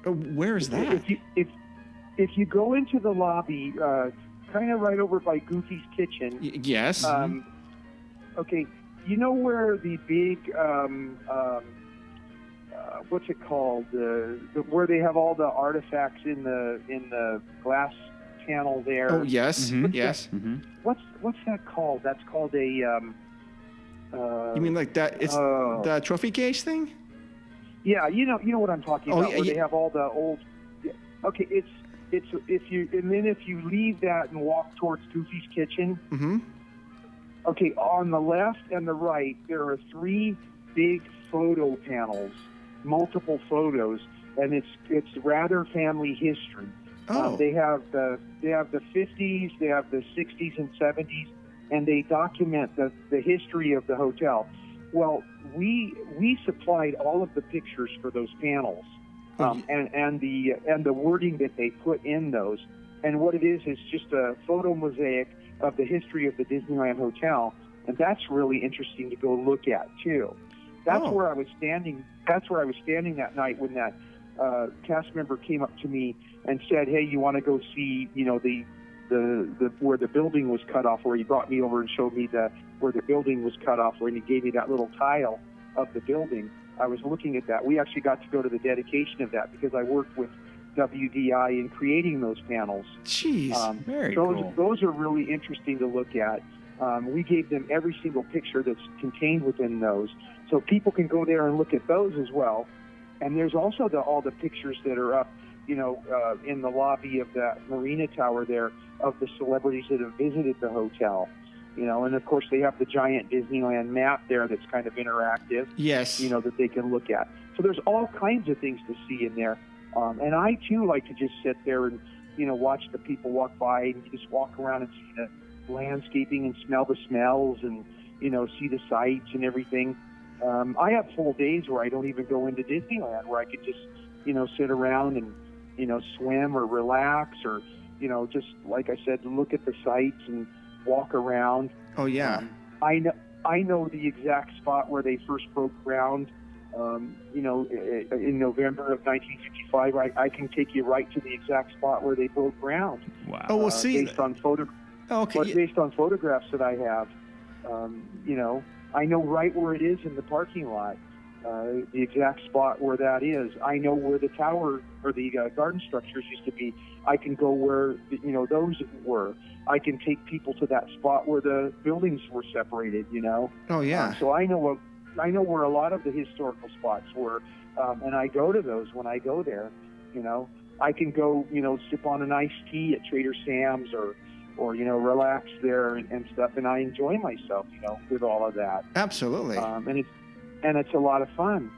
Where is that? If you go into the lobby. Kind of right over by Goofy's Kitchen. Yes. Okay, you know where the big, what's it called? Where they have all the artifacts in the glass panel there. Oh yes, yes. What's that called? That's called a. You mean like that? It's the trophy case thing. Yeah, you know what I'm talking about. Yeah, where they have all the old. Yeah, okay, it's if you leave that and walk towards Goofy's Kitchen. Okay, on the left and the right there are 3 big photo panels, multiple photos, and it's Rather family history. They have the 50s, they have the 60s and 70s, and they document the history of the hotel. Well, we supplied all of the pictures for those panels. And the wording that they put in those, and what it is just a photo mosaic of the history of the Disneyland Hotel, and that's really interesting to go look at too. That's where I was standing. That's where I was standing that night when that cast member came up to me and said, "Hey, you want to go see, the where the building was cut off?" Where he brought me over and showed me where the building was cut off, where he gave me that little tile of the building. I was looking at that. We actually got to go to the dedication of that because I worked with WDI in creating those panels. Jeez, very cool. Those are really interesting to look at. We gave them every single picture that's contained within those, so people can go there and look at those as well. And there's also all the pictures that are up in the lobby of that Marina Tower there, of the celebrities that have visited the hotel. And of course they have the giant Disneyland map there that's kind of interactive. Yes. That they can look at. So there's all kinds of things to see in there. And I too like to just sit there and, watch the people walk by and just walk around and see the landscaping and smell the smells and, see the sights and everything. I have full days where I don't even go into Disneyland, where I could just, sit around and, swim or relax or, just like I said, look at the sights and walk around. Oh yeah. I know the exact spot where they first broke ground. In November of 1955, I can take you right to the exact spot where they broke ground. Wow. Oh, we'll see. Based on okay. Based on photographs that I have, I know right where it is in the parking lot. The exact spot where that is. I know where the tower or the garden structures used to be. I can go where those were. I can take people to that spot where the buildings were separated. Oh yeah. So I know where a lot of the historical spots were, and I go to those when I go there. I can go sip on an iced tea at Trader Sam's or relax there and stuff, and I enjoy myself with all of that. Absolutely. And it's a lot of fun.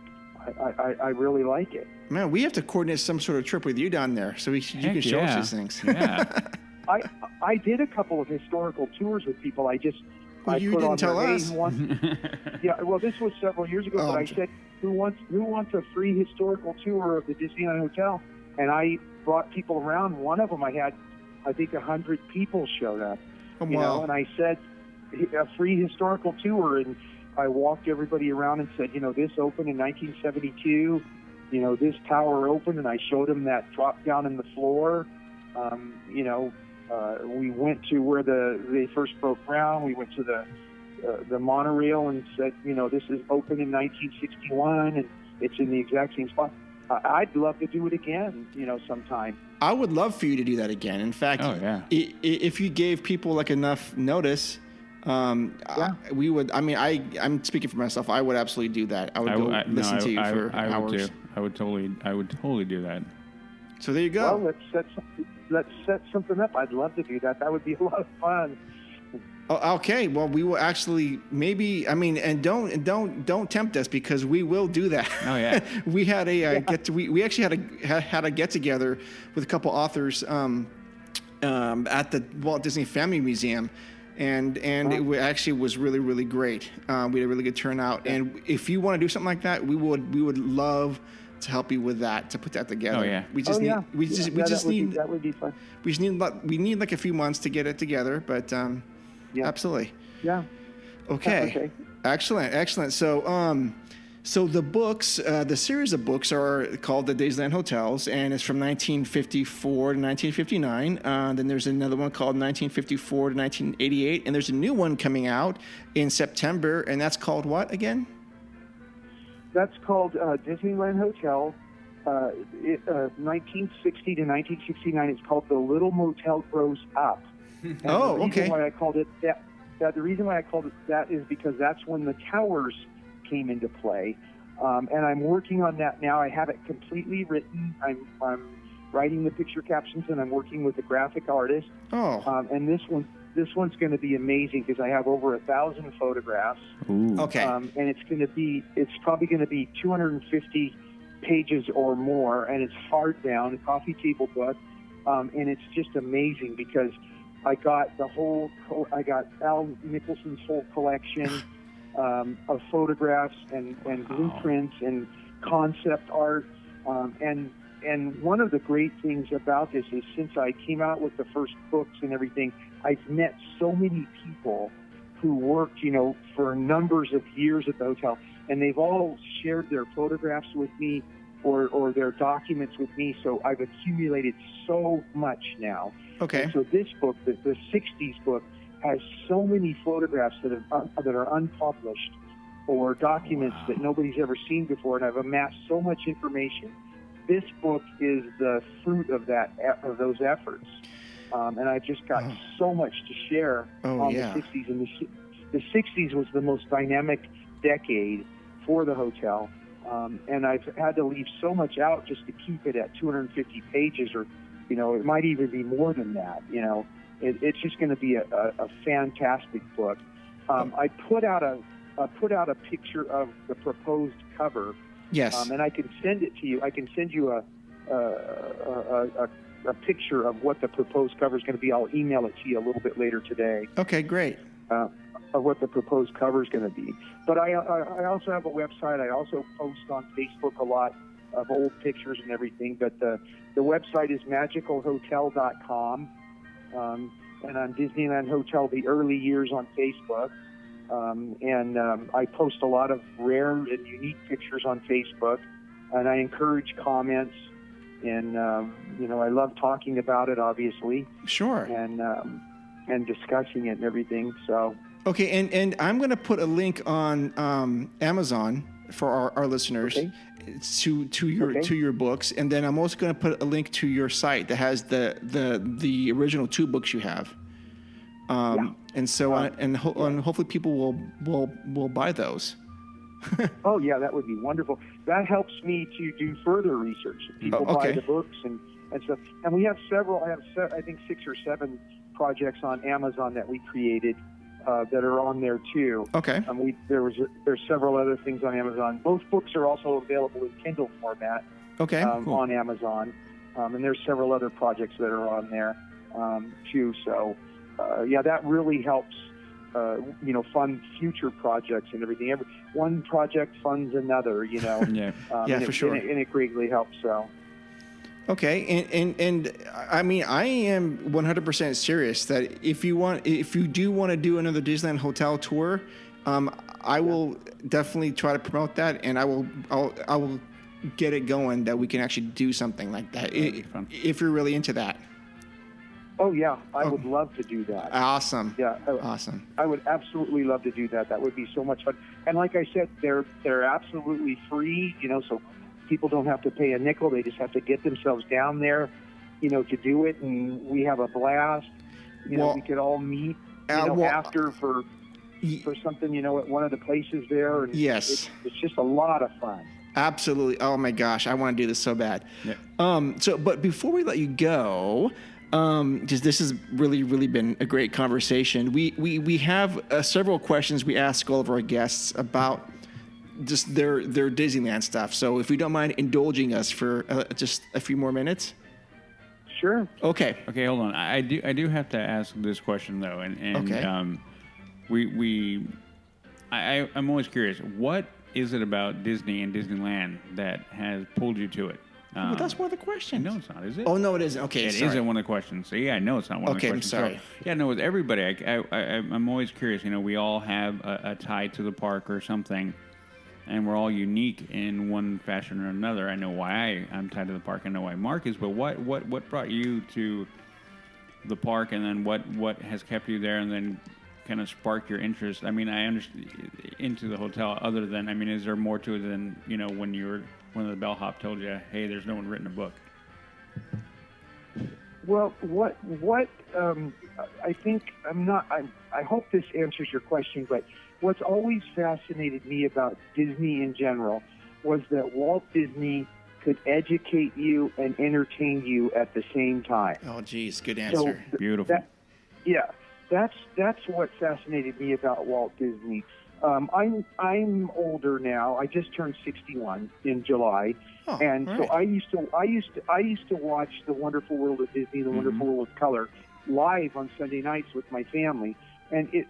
I really like it. Man, we have to coordinate some sort of trip with you down there so you can show us these things. Yeah. I did a couple of historical tours with people. You didn't tell us. Yeah, well, this was several years ago, but I said, who wants a free historical tour of the Disneyland Hotel? And I brought people around. One of them I had, I think 100 people showed up. Oh, wow. And I said, a free historical tour, and I walked everybody around and said, this opened in 1972. This tower opened, and I showed them that drop down in the floor. We went to where they first broke ground. We went to the monorail and said, this is open in 1961, and it's in the exact same spot. I'd love to do it again, sometime. I would love for you to do that again. In fact, if you gave people enough notice, we would. I mean, I'm speaking for myself. I would absolutely do that. I would listen to you for hours. I would totally do that. So there you go. Well, let's set something up. I'd love to do that. That would be a lot of fun. Oh, okay. Well, we will actually maybe. I mean, and don't tempt us, because we will do that. Oh yeah. We had we actually had a get together with a couple authors at the Walt Disney Family Museum. And it actually was really, really great. We had a really good turnout. Yeah. And if you want to do something like that, we would love to help you with that, to put that together. Oh yeah. That would be fun. We need like a few months to get it together, but absolutely. Yeah. Okay. Excellent. So the books, the series of books are called the Disneyland Hotels, and it's from 1954 to 1959. Then there's another one called 1954 to 1988, and there's a new one coming out in September, and that's called what again? That's called Disneyland Hotel, 1960 to 1969. It's called The Little Motel Grows Up. And okay. The reason why I called it that is because that's when the towers came into play, and I'm working on that now. I have it completely written. I'm writing the picture captions, and I'm working with a graphic artist. And this one's going to be amazing because I have over 1,000 photographs. Ooh. Okay. And it's probably going to be 250 pages or more, and it's hardbound, a coffee table book, and it's just amazing because I got Al Nicholson's whole collection of photographs and blueprints and concept art. And one of the great things about this is, since I came out with the first books and everything, I've met so many people who worked, for numbers of years at the hotel, and they've all shared their photographs with me or their documents with me. So I've accumulated so much now. Okay. And so this book, the 60s book, has so many photographs that are unpublished or documents that nobody's ever seen before, and I've amassed so much information. This book is the fruit of those efforts, and I've just got so much to share on the 60s. And the 60s was the most dynamic decade for the hotel. And I've had to leave so much out just to keep it at 250 pages, or, it might even be more than that. It's just going to be a fantastic book. I put out a picture of the proposed cover. Yes. And I can send it to you. I can send you a picture of what the proposed cover is going to be. I'll email it to you a little bit later today. Okay, great. Of what the proposed cover is going to be. But I also have a website. I also post on Facebook a lot of old pictures and everything. But the website is magicalhotel.com. And on Disneyland Hotel, the early years on Facebook. And I post a lot of rare and unique pictures on Facebook. And I encourage comments. And, I love talking about it, obviously. Sure. And discussing it and everything. So. Okay, and I'm going to put a link on Amazon for our listeners to your books, and then I'm also going to put a link to your site that has the original 2 books you have. And so and hopefully people will buy those. Oh yeah, that would be wonderful. That helps me to do further research. People buy the books and stuff. And we have several. I think 6 or 7 projects on Amazon that we created that are on there too. Okay. There's several other things on Amazon. Both books are also available in Kindle format. Okay. Cool. On Amazon, and there's several other projects that are on there too. So that really helps. Fund future projects and everything. One project funds another, Yeah, for sure. And it greatly helps. So. Okay, and I mean, I am 100% serious that if you do want to do another Disneyland Hotel tour, I will definitely try to promote that, and I will get it going that we can actually do something like that if you're really into that. Oh yeah, I would love to do that. Awesome. Yeah, awesome. I would absolutely love to do that. That would be so much fun. And like I said, they're absolutely free. So people don't have to pay a nickel. They just have to get themselves down there, to do it, and we have a blast. We could all meet, after for something, at one of the places there. And yes, it's just a lot of fun. Absolutely. Oh my gosh, I want to do this so bad. Yeah. But before we let you go. Because this has really, really been a great conversation. We have several questions we ask all of our guests about just their Disneyland stuff. So if you don't mind indulging us for just a few more minutes. Sure. Okay, hold on. I do have to ask this question though, and okay. I'm always curious. What is it about Disney and Disneyland that has pulled you to it? But that's one of the questions. No, it's not, is it? Oh, no, it isn't. Okay, it isn't one of the questions. So, yeah, I know it's not one of the questions. Okay, I'm sorry. So, no, with everybody, I'm always curious. We all have a tie to the park or something, and we're all unique in one fashion or another. I know why I'm tied to the park. I know why Mark is, but what brought you to the park, and then what has kept you there, and then kind of sparked your interest? I mean, I understand into the hotel. Other than, is there more to it than when the bellhop told you, "Hey, there's no one written a book"? Well, I think I hope this answers your question, but what's always fascinated me about Disney in general was that Walt Disney could educate you and entertain you at the same time. Oh, geez, good answer. So beautiful. That's what fascinated me about Walt Disney. I'm older now. I just turned 61 in July, and so I used to watch The Wonderful World of Disney, The Wonderful World of Color, live on Sunday nights with my family, and it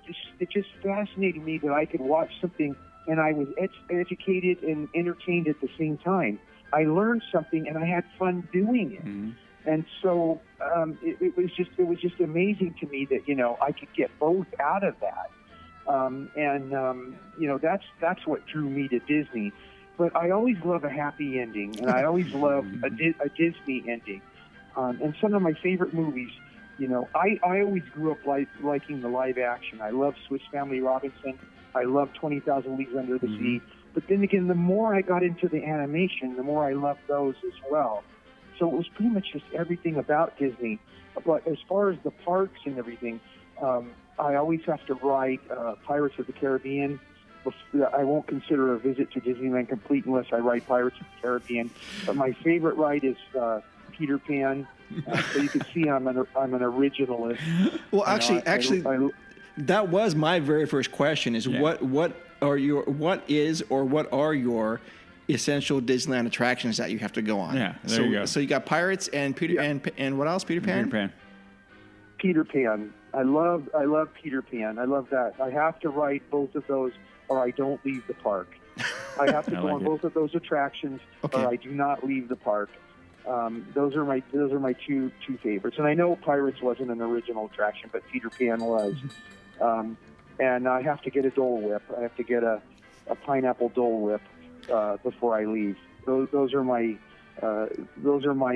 just fascinated me that I could watch something and I was educated and entertained at the same time. I learned something and I had fun doing it, and so it was just amazing to me that I could get both out of that. That's what drew me to Disney. But I always love a happy ending, and I always love a Disney ending. And some of my favorite movies, I always grew up liking the live action. I love Swiss Family Robinson. I love 20,000 Leagues Under the Sea. But then again, the more I got into the animation, the more I loved those as well. So it was pretty much just everything about Disney. But as far as the parks and everything, I always have to ride Pirates of the Caribbean I won't consider a visit to Disneyland complete unless I ride Pirates of the Caribbean. But my favorite ride is Peter Pan. So you can see I'm an originalist. Well, actually, that was my very first question: is what are your essential Disneyland attractions that you have to go on? Yeah, there you go. So you got Pirates and Peter and what else? Peter Pan. Peter Pan. Peter Pan. I love Peter Pan. I love that. I have to ride both of those, or I don't leave the park. I have to go on both of those attractions, or I do not leave the park. Those are my two favorites. And I know Pirates wasn't an original attraction, but Peter Pan was. And I have to get a Dole Whip. I have to get a pineapple Dole Whip before I leave. Those are my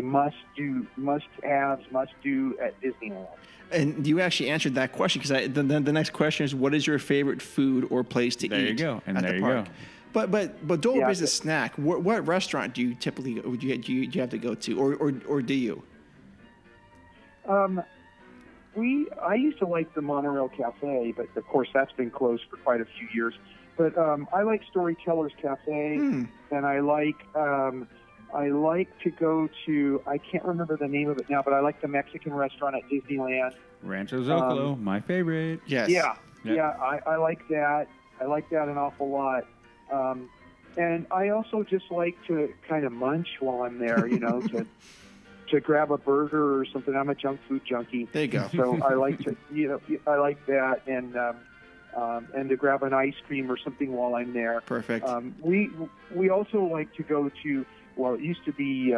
must do at Disneyland. And you actually answered that question, because the next question is, what is your favorite food or place to eat? There you go. And at there the you park? go. But Dole Whip is a snack. What restaurant do you typically do you have to go to, or do you? I used to like the Monorail Cafe, but of course that's been closed for quite a few years. But I like Storyteller's Cafe, and I like to go to, I can't remember the name of it now, but I like the Mexican restaurant at Disneyland. Rancho Zocalo, my favorite. Yes. Yeah, I like that. I like that an awful lot. And I also just like to kind of munch while I'm there, to grab a burger or something. I'm a junk food junkie. There you go. So I like to, I like that, and to grab an ice cream or something while I'm there. Perfect. We also like to go to, well, it used to be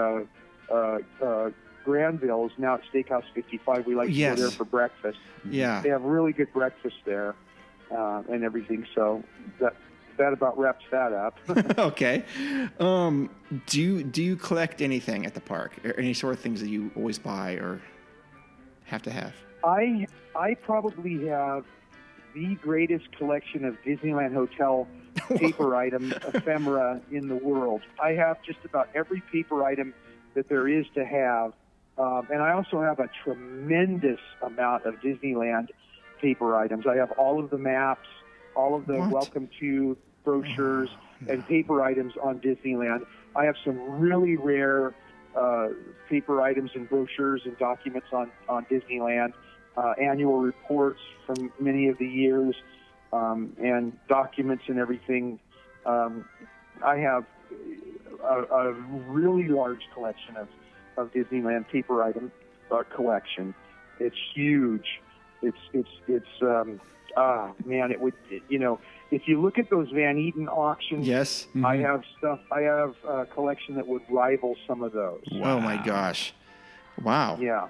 Granville's. Now it's Steakhouse 55. We like to go there for breakfast. Yeah. They have really good breakfast there and everything. So that about wraps that up. Okay. Do you collect anything at the park, or any sort of things that you always buy or have to have? I probably have the greatest collection of Disneyland Hotel paper item ephemera in the world. I have just about every paper item that there is to have, and I also have a tremendous amount of Disneyland paper items. I have all of the maps, all of the Welcome to brochures and paper items on Disneyland. I have some really rare paper items and brochures and documents on Disneyland, annual reports from many of the years, and documents and everything. I have a really large collection of Disneyland paper item collection. It's huge. Man, it would, if you look at those Van Eaton auctions, yes, I have a collection that would rival some of those. Wow. Oh my gosh. Wow. Yeah.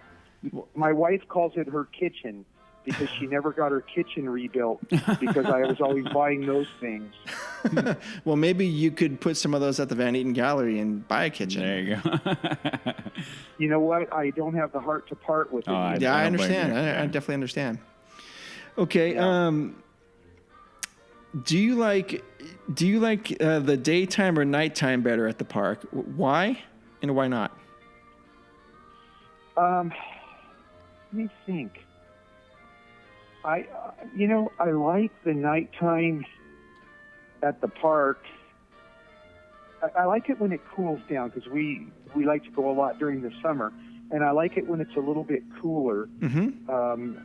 My wife calls it her kitchen, because she never got her kitchen rebuilt because I was always buying those things. Well, maybe you could put some of those at the Van Eaton Gallery and buy a kitchen. There you go. You know what? I don't have the heart to part with it. I understand. I definitely understand. Okay. Yeah. Do you like the daytime or nighttime better at the park? Why and why not? Let me think. I like the nighttime at the park. I like it when it cools down, because we like to go a lot during the summer, and I like it when it's a little bit cooler. Mm-hmm.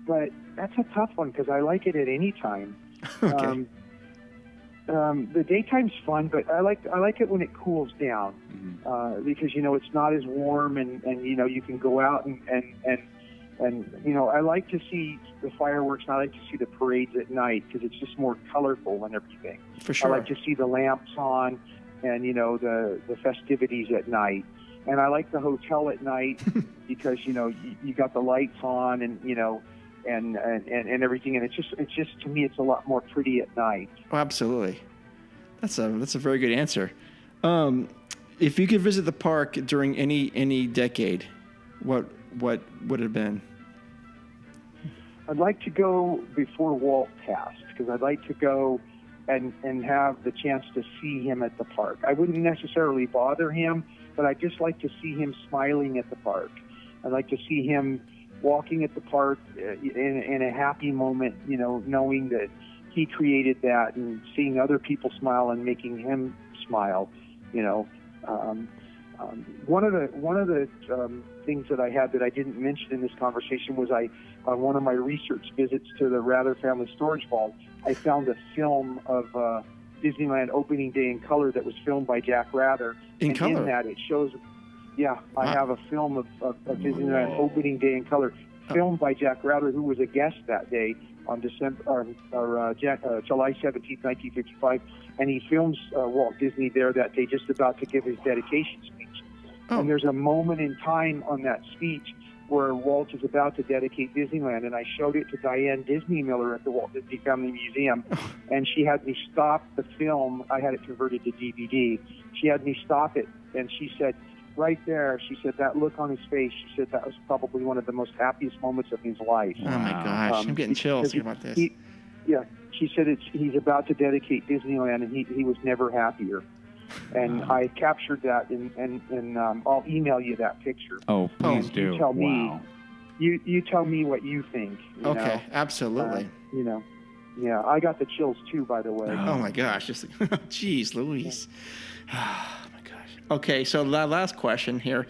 But that's a tough one, because I like it at any time. Okay. The daytime's fun, but I like it when it cools down, because it's not as warm, and you can go out and I like to see the fireworks, and I like to see the parades at night, because it's just more colorful and everything. For sure. I like to see the lamps on, and the festivities at night. And I like the hotel at night because you got the lights on, and and everything, and it's just to me it's a lot more pretty at night. Oh, absolutely. That's a very good answer. If you could visit the park during any decade, what would it have been? I'd like to go before Walt passed, because I'd like to go and have the chance to see him at the park. I wouldn't necessarily bother him, but I'd just like to see him smiling at the park. I'd like to see him walking at the park in a happy moment, knowing that he created that, and seeing other people smile and making him smile, you know. One of the things that I had that I didn't mention in this conversation was on one of my research visits to the Rather Family Storage Vault, I found a film of Disneyland opening day in color that was filmed by Jack Rather. In color? In that it shows, I have a film of Disneyland opening day in color, filmed by Jack Rather, who was a guest that day on July 17th, 1955, and he films Walt Disney there that day, just about to give his dedication speech. And there's a moment in time on that speech where Walt is about to dedicate Disneyland, and I showed it to Diane Disney Miller at the Walt Disney Family Museum, and she had me stop the film. I had it converted to DVD. She had me stop it, and she said, right there, she said, that look on his face, she said that was probably one of the most happiest moments of his life. Oh, my gosh. I'm getting chills thinking about this. She said he's about to dedicate Disneyland, and he was never happier. And I captured that, and I'll email you that picture. Oh, please do. You tell me. You tell me what you think. You know? Absolutely. You know, yeah, I got the chills too, by the way. Oh my gosh, just geez, Louise. Oh my gosh. Okay, so the last question here: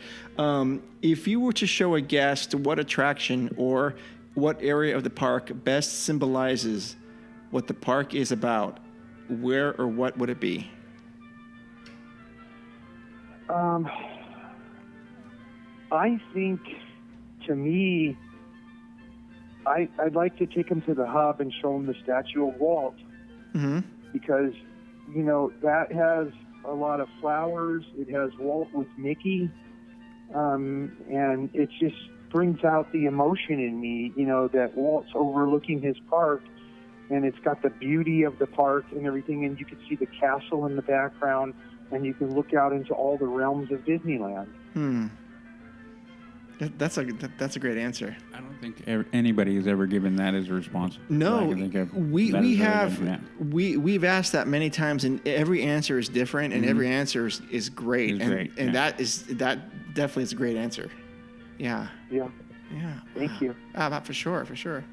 if you were to show a guest what attraction or what area of the park best symbolizes what the park is about, where or what would it be? I think, to me, I'd like to take him to the hub and show him the statue of Walt, because, you know, that has a lot of flowers. It has Walt with Mickey, and it just brings out the emotion in me, you know, that Walt's overlooking his park, and it's got the beauty of the park and everything, and you can see the castle in the background, and you can look out into all the realms of Disneyland. That's a great answer. I don't think anybody has ever given that as a response. No, we've asked that many times, and every answer is different, and every answer is great, that definitely is a great answer. Yeah. Thank you. For sure.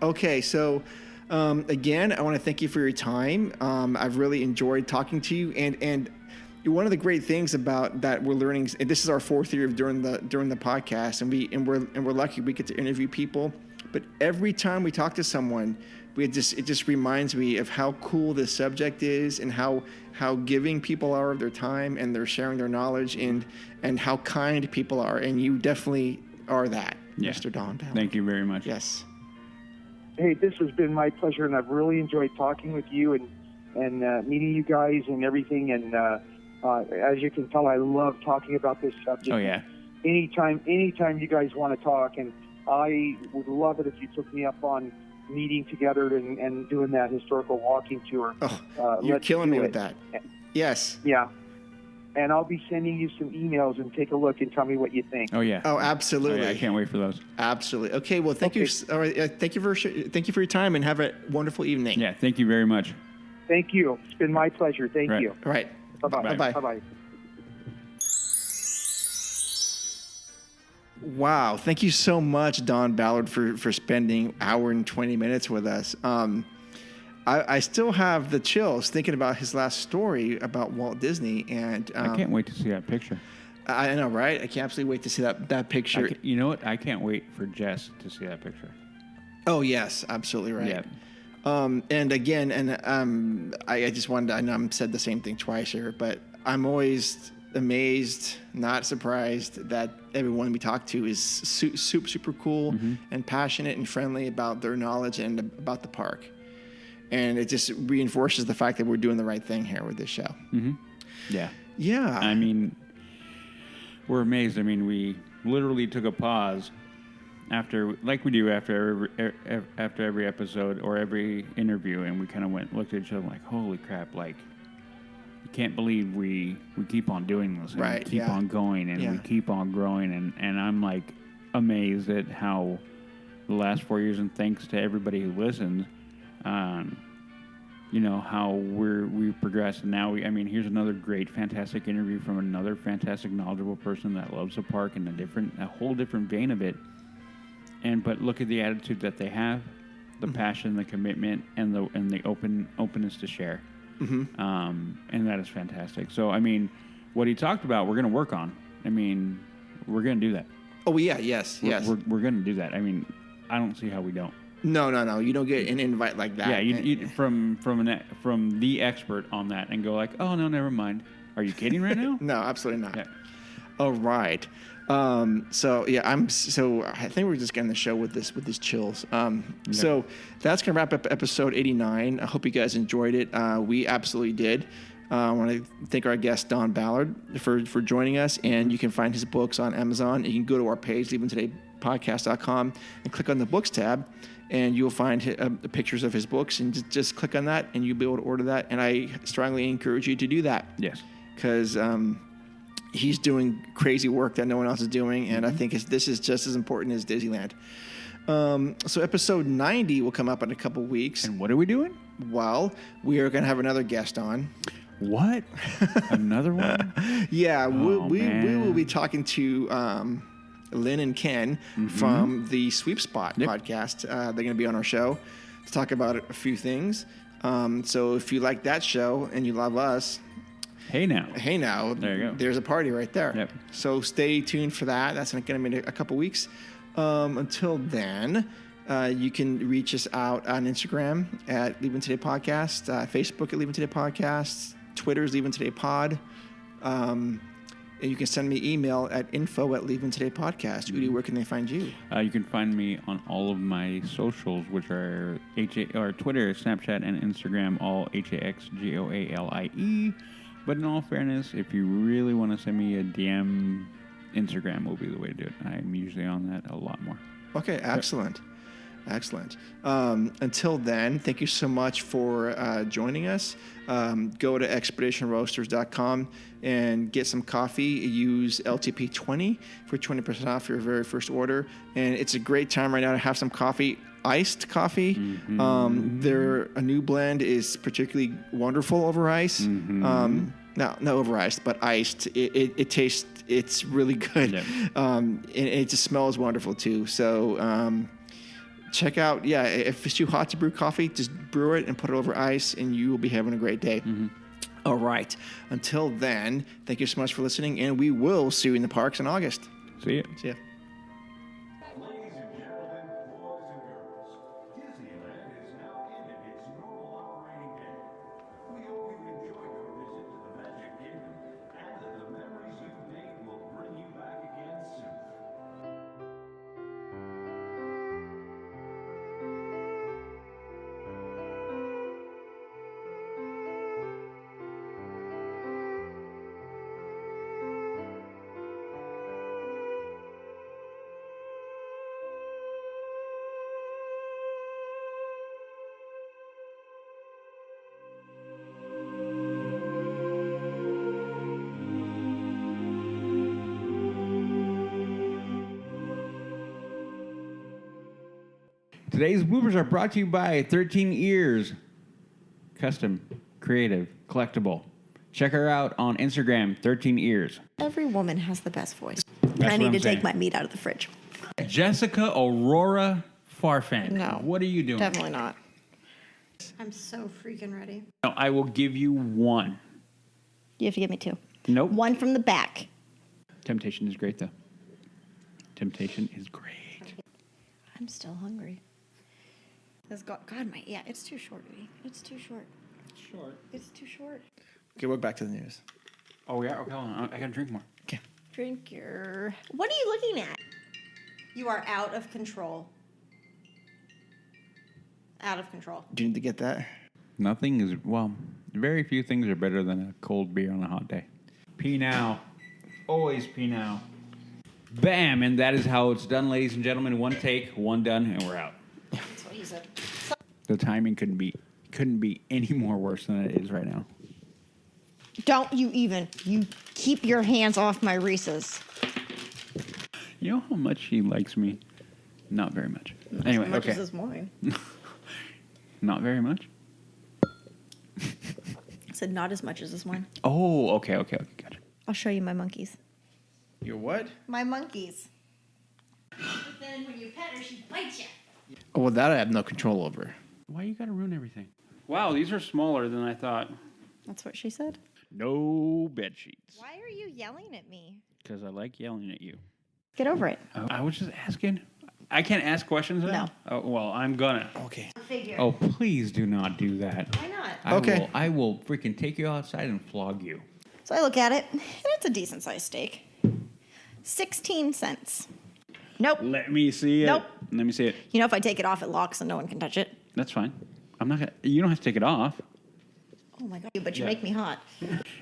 Okay, so again, I want to thank you for your time. I've really enjoyed talking to you, and one of the great things about that we're learning, and this is our fourth year during the podcast, and we're lucky we get to interview people. But every time we talk to someone, it just reminds me of how cool this subject is, and how giving people are of their time, and they're sharing their knowledge, and how kind people are. And you definitely are that, Mr. Don Ballard. Thank you very much. Yes. Hey, this has been my pleasure, and I've really enjoyed talking with you and meeting you guys and everything. And as you can tell, I love talking about this subject. Oh, yeah. Anytime you guys want to talk, and I would love it if you took me up on meeting together and doing that historical walking tour. You're killing me with that. Yes. Yeah. And I'll be sending you some emails, and take a look and tell me what you think. Oh, yeah. Oh, absolutely. Oh, yeah, I can't wait for those. Absolutely. Okay, well, thank you. All right, thank you for your time, and have a wonderful evening. Yeah, thank you very much. Thank you. It's been my pleasure. Thank you. All right. Bye-bye. Bye-bye. Bye-bye. Wow. Thank you so much, Don Ballard, for spending an hour and 20 minutes with us. I still have the chills thinking about his last story about Walt Disney, and I can't wait to see that picture. I know, right? I can't absolutely wait to see that picture. You know what? I can't wait for Jess to see that picture. Oh, yes, absolutely right. Yeah. And again, I just wanted to, I know I've said the same thing twice here, but I'm always amazed, not surprised that everyone we talk to is super cool and passionate and friendly about their knowledge and about the park. And it just reinforces the fact that we're doing the right thing here with this show. Yeah. Yeah. I mean, we're amazed. I mean, we literally took a pause after, like we do after every episode or every interview, and we kind of looked at each other like, holy crap, like, I can't believe we keep on doing this. And right. We keep on going, and we keep on growing. And I'm like amazed at how the last 4 years, and thanks to everybody who listens, you know, how we've progressed. And now, here's another great, fantastic interview from another fantastic, knowledgeable person that loves the park in a whole different vein of it. But look at the attitude that they have, the passion, the commitment, and the openness to share. Mm-hmm. And that is fantastic. So, I mean, what he talked about, we're going to work on. I mean, we're going to do that. Oh, yeah, yes. We're going to do that. I mean, I don't see how we don't. No. You don't get an invite like that. Yeah, you from the expert on that and go like, oh, no, never mind. Are you kidding right now? No, absolutely not. Yeah. All right. So I think we're just getting the show with this chills. So that's gonna wrap up episode 89. I hope you guys enjoyed it. We absolutely did. I want to thank our guest Don Ballard for joining us, and you can find his books on Amazon. You can go to our page leavingtodaypodcast.com and click on the books tab, and you'll find the pictures of his books, and just click on that, and you'll be able to order that. And I strongly encourage you to do that. Yes, because he's doing crazy work that no one else is doing, and I think this is just as important as Disneyland. So episode 90 will come up in a couple weeks. And what are we doing? Well, we are going to have another guest on. What? Another one? Yeah, we will be talking to Lynn and Ken from the Sweep Spot podcast. They're going to be on our show to talk about a few things. So if you like that show and you love us, Hey now. There you go. There's a party right there. Yep. So stay tuned for that. That's going to be in a couple weeks. Until then, you can reach us out on Instagram at Leaving Today Podcast, Facebook at Leaving Today Podcast, Twitter is Leaving Today Pod. And you can send me email at info@leavingtodaypodcast. Udi, where can they find you? You can find me on all of my socials, which are Twitter, Snapchat, and Instagram, all HAXGOALIE. But in all fairness, if you really want to send me a DM, Instagram will be the way to do it. I'm usually on that a lot more. Okay, excellent. Excellent. Until then, thank you so much for joining us. Go to expeditionroasters.com and get some coffee. Use LTP 20 for 20% off your very first order. And it's a great time right now to have some coffee. Iced coffee. A new blend is particularly wonderful over ice. Not over iced, but iced. It tastes. It's really good. Yeah. And it just smells wonderful too. So check out. Yeah, if it's too hot to brew coffee, just brew it and put it over ice, and you will be having a great day. All right. Until then, thank you so much for listening, and we will see you in the parks in August. See ya. See ya. Today's bloopers are brought to you by 13 Ears. Custom, creative, collectible. Check her out on Instagram, 13 Ears. Every woman has the best voice. That's I need to saying. take my meat out of the fridge. Jessica Aurora Farfan. No. What are you doing? Definitely not. I'm so freaking ready. No, I will give you one. You have to give me two. Nope. One from the back. Temptation is great, though. Temptation is great. I'm still hungry. It's too short, Lee. It's too short. Short. It's too short. Okay, we're back to the news. Oh, yeah? Okay, hold on. I gotta drink more. Okay. Drink your... What are you looking at? You are out of control. Out of control. Do you need to get that? Nothing is... Well, very few things are better than a cold beer on a hot day. Pee now. Always pee now. Bam! And that is how it's done, ladies and gentlemen. One take, one done, and we're out. That's what he said. The timing couldn't be any more worse than it is right now. Don't you even. You keep your hands off my Reese's. You know how much he likes me? Not very much. Not Anyway, as much okay. as is mine. Not very much? I said not as much as is mine. Oh, okay, gotcha. I'll show you my monkeys. Your what? My monkeys. But then when you pet her, she bites you. Oh, well, that I have no control over. Why you gotta ruin everything? Wow, these are smaller than I thought. That's what she said. No bed sheets. Why are you yelling at me? Because I like yelling at you. Get over it. I was just asking. I can't ask questions now? No. Oh, well, I'm gonna. Okay. Figure. Oh, please do not do that. Why not? I will freaking take you outside and flog you. So I look at it, and it's a decent sized steak. 16 cents. Nope. Let me see it. Nope. Let me see it. You know, if I take it off, it locks and no one can touch it. That's fine. I'm not gonna. You don't have to take it off. Oh my God, but you make me hot.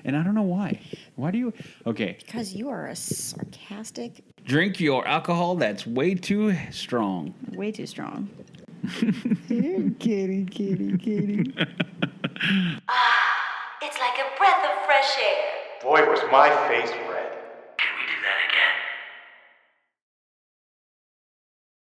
And I don't know why. Why do you? Okay. Because you are a sarcastic. Drink your alcohol that's way too strong. Way too strong. Kitty. It's like a breath of fresh air. Boy, was my face red.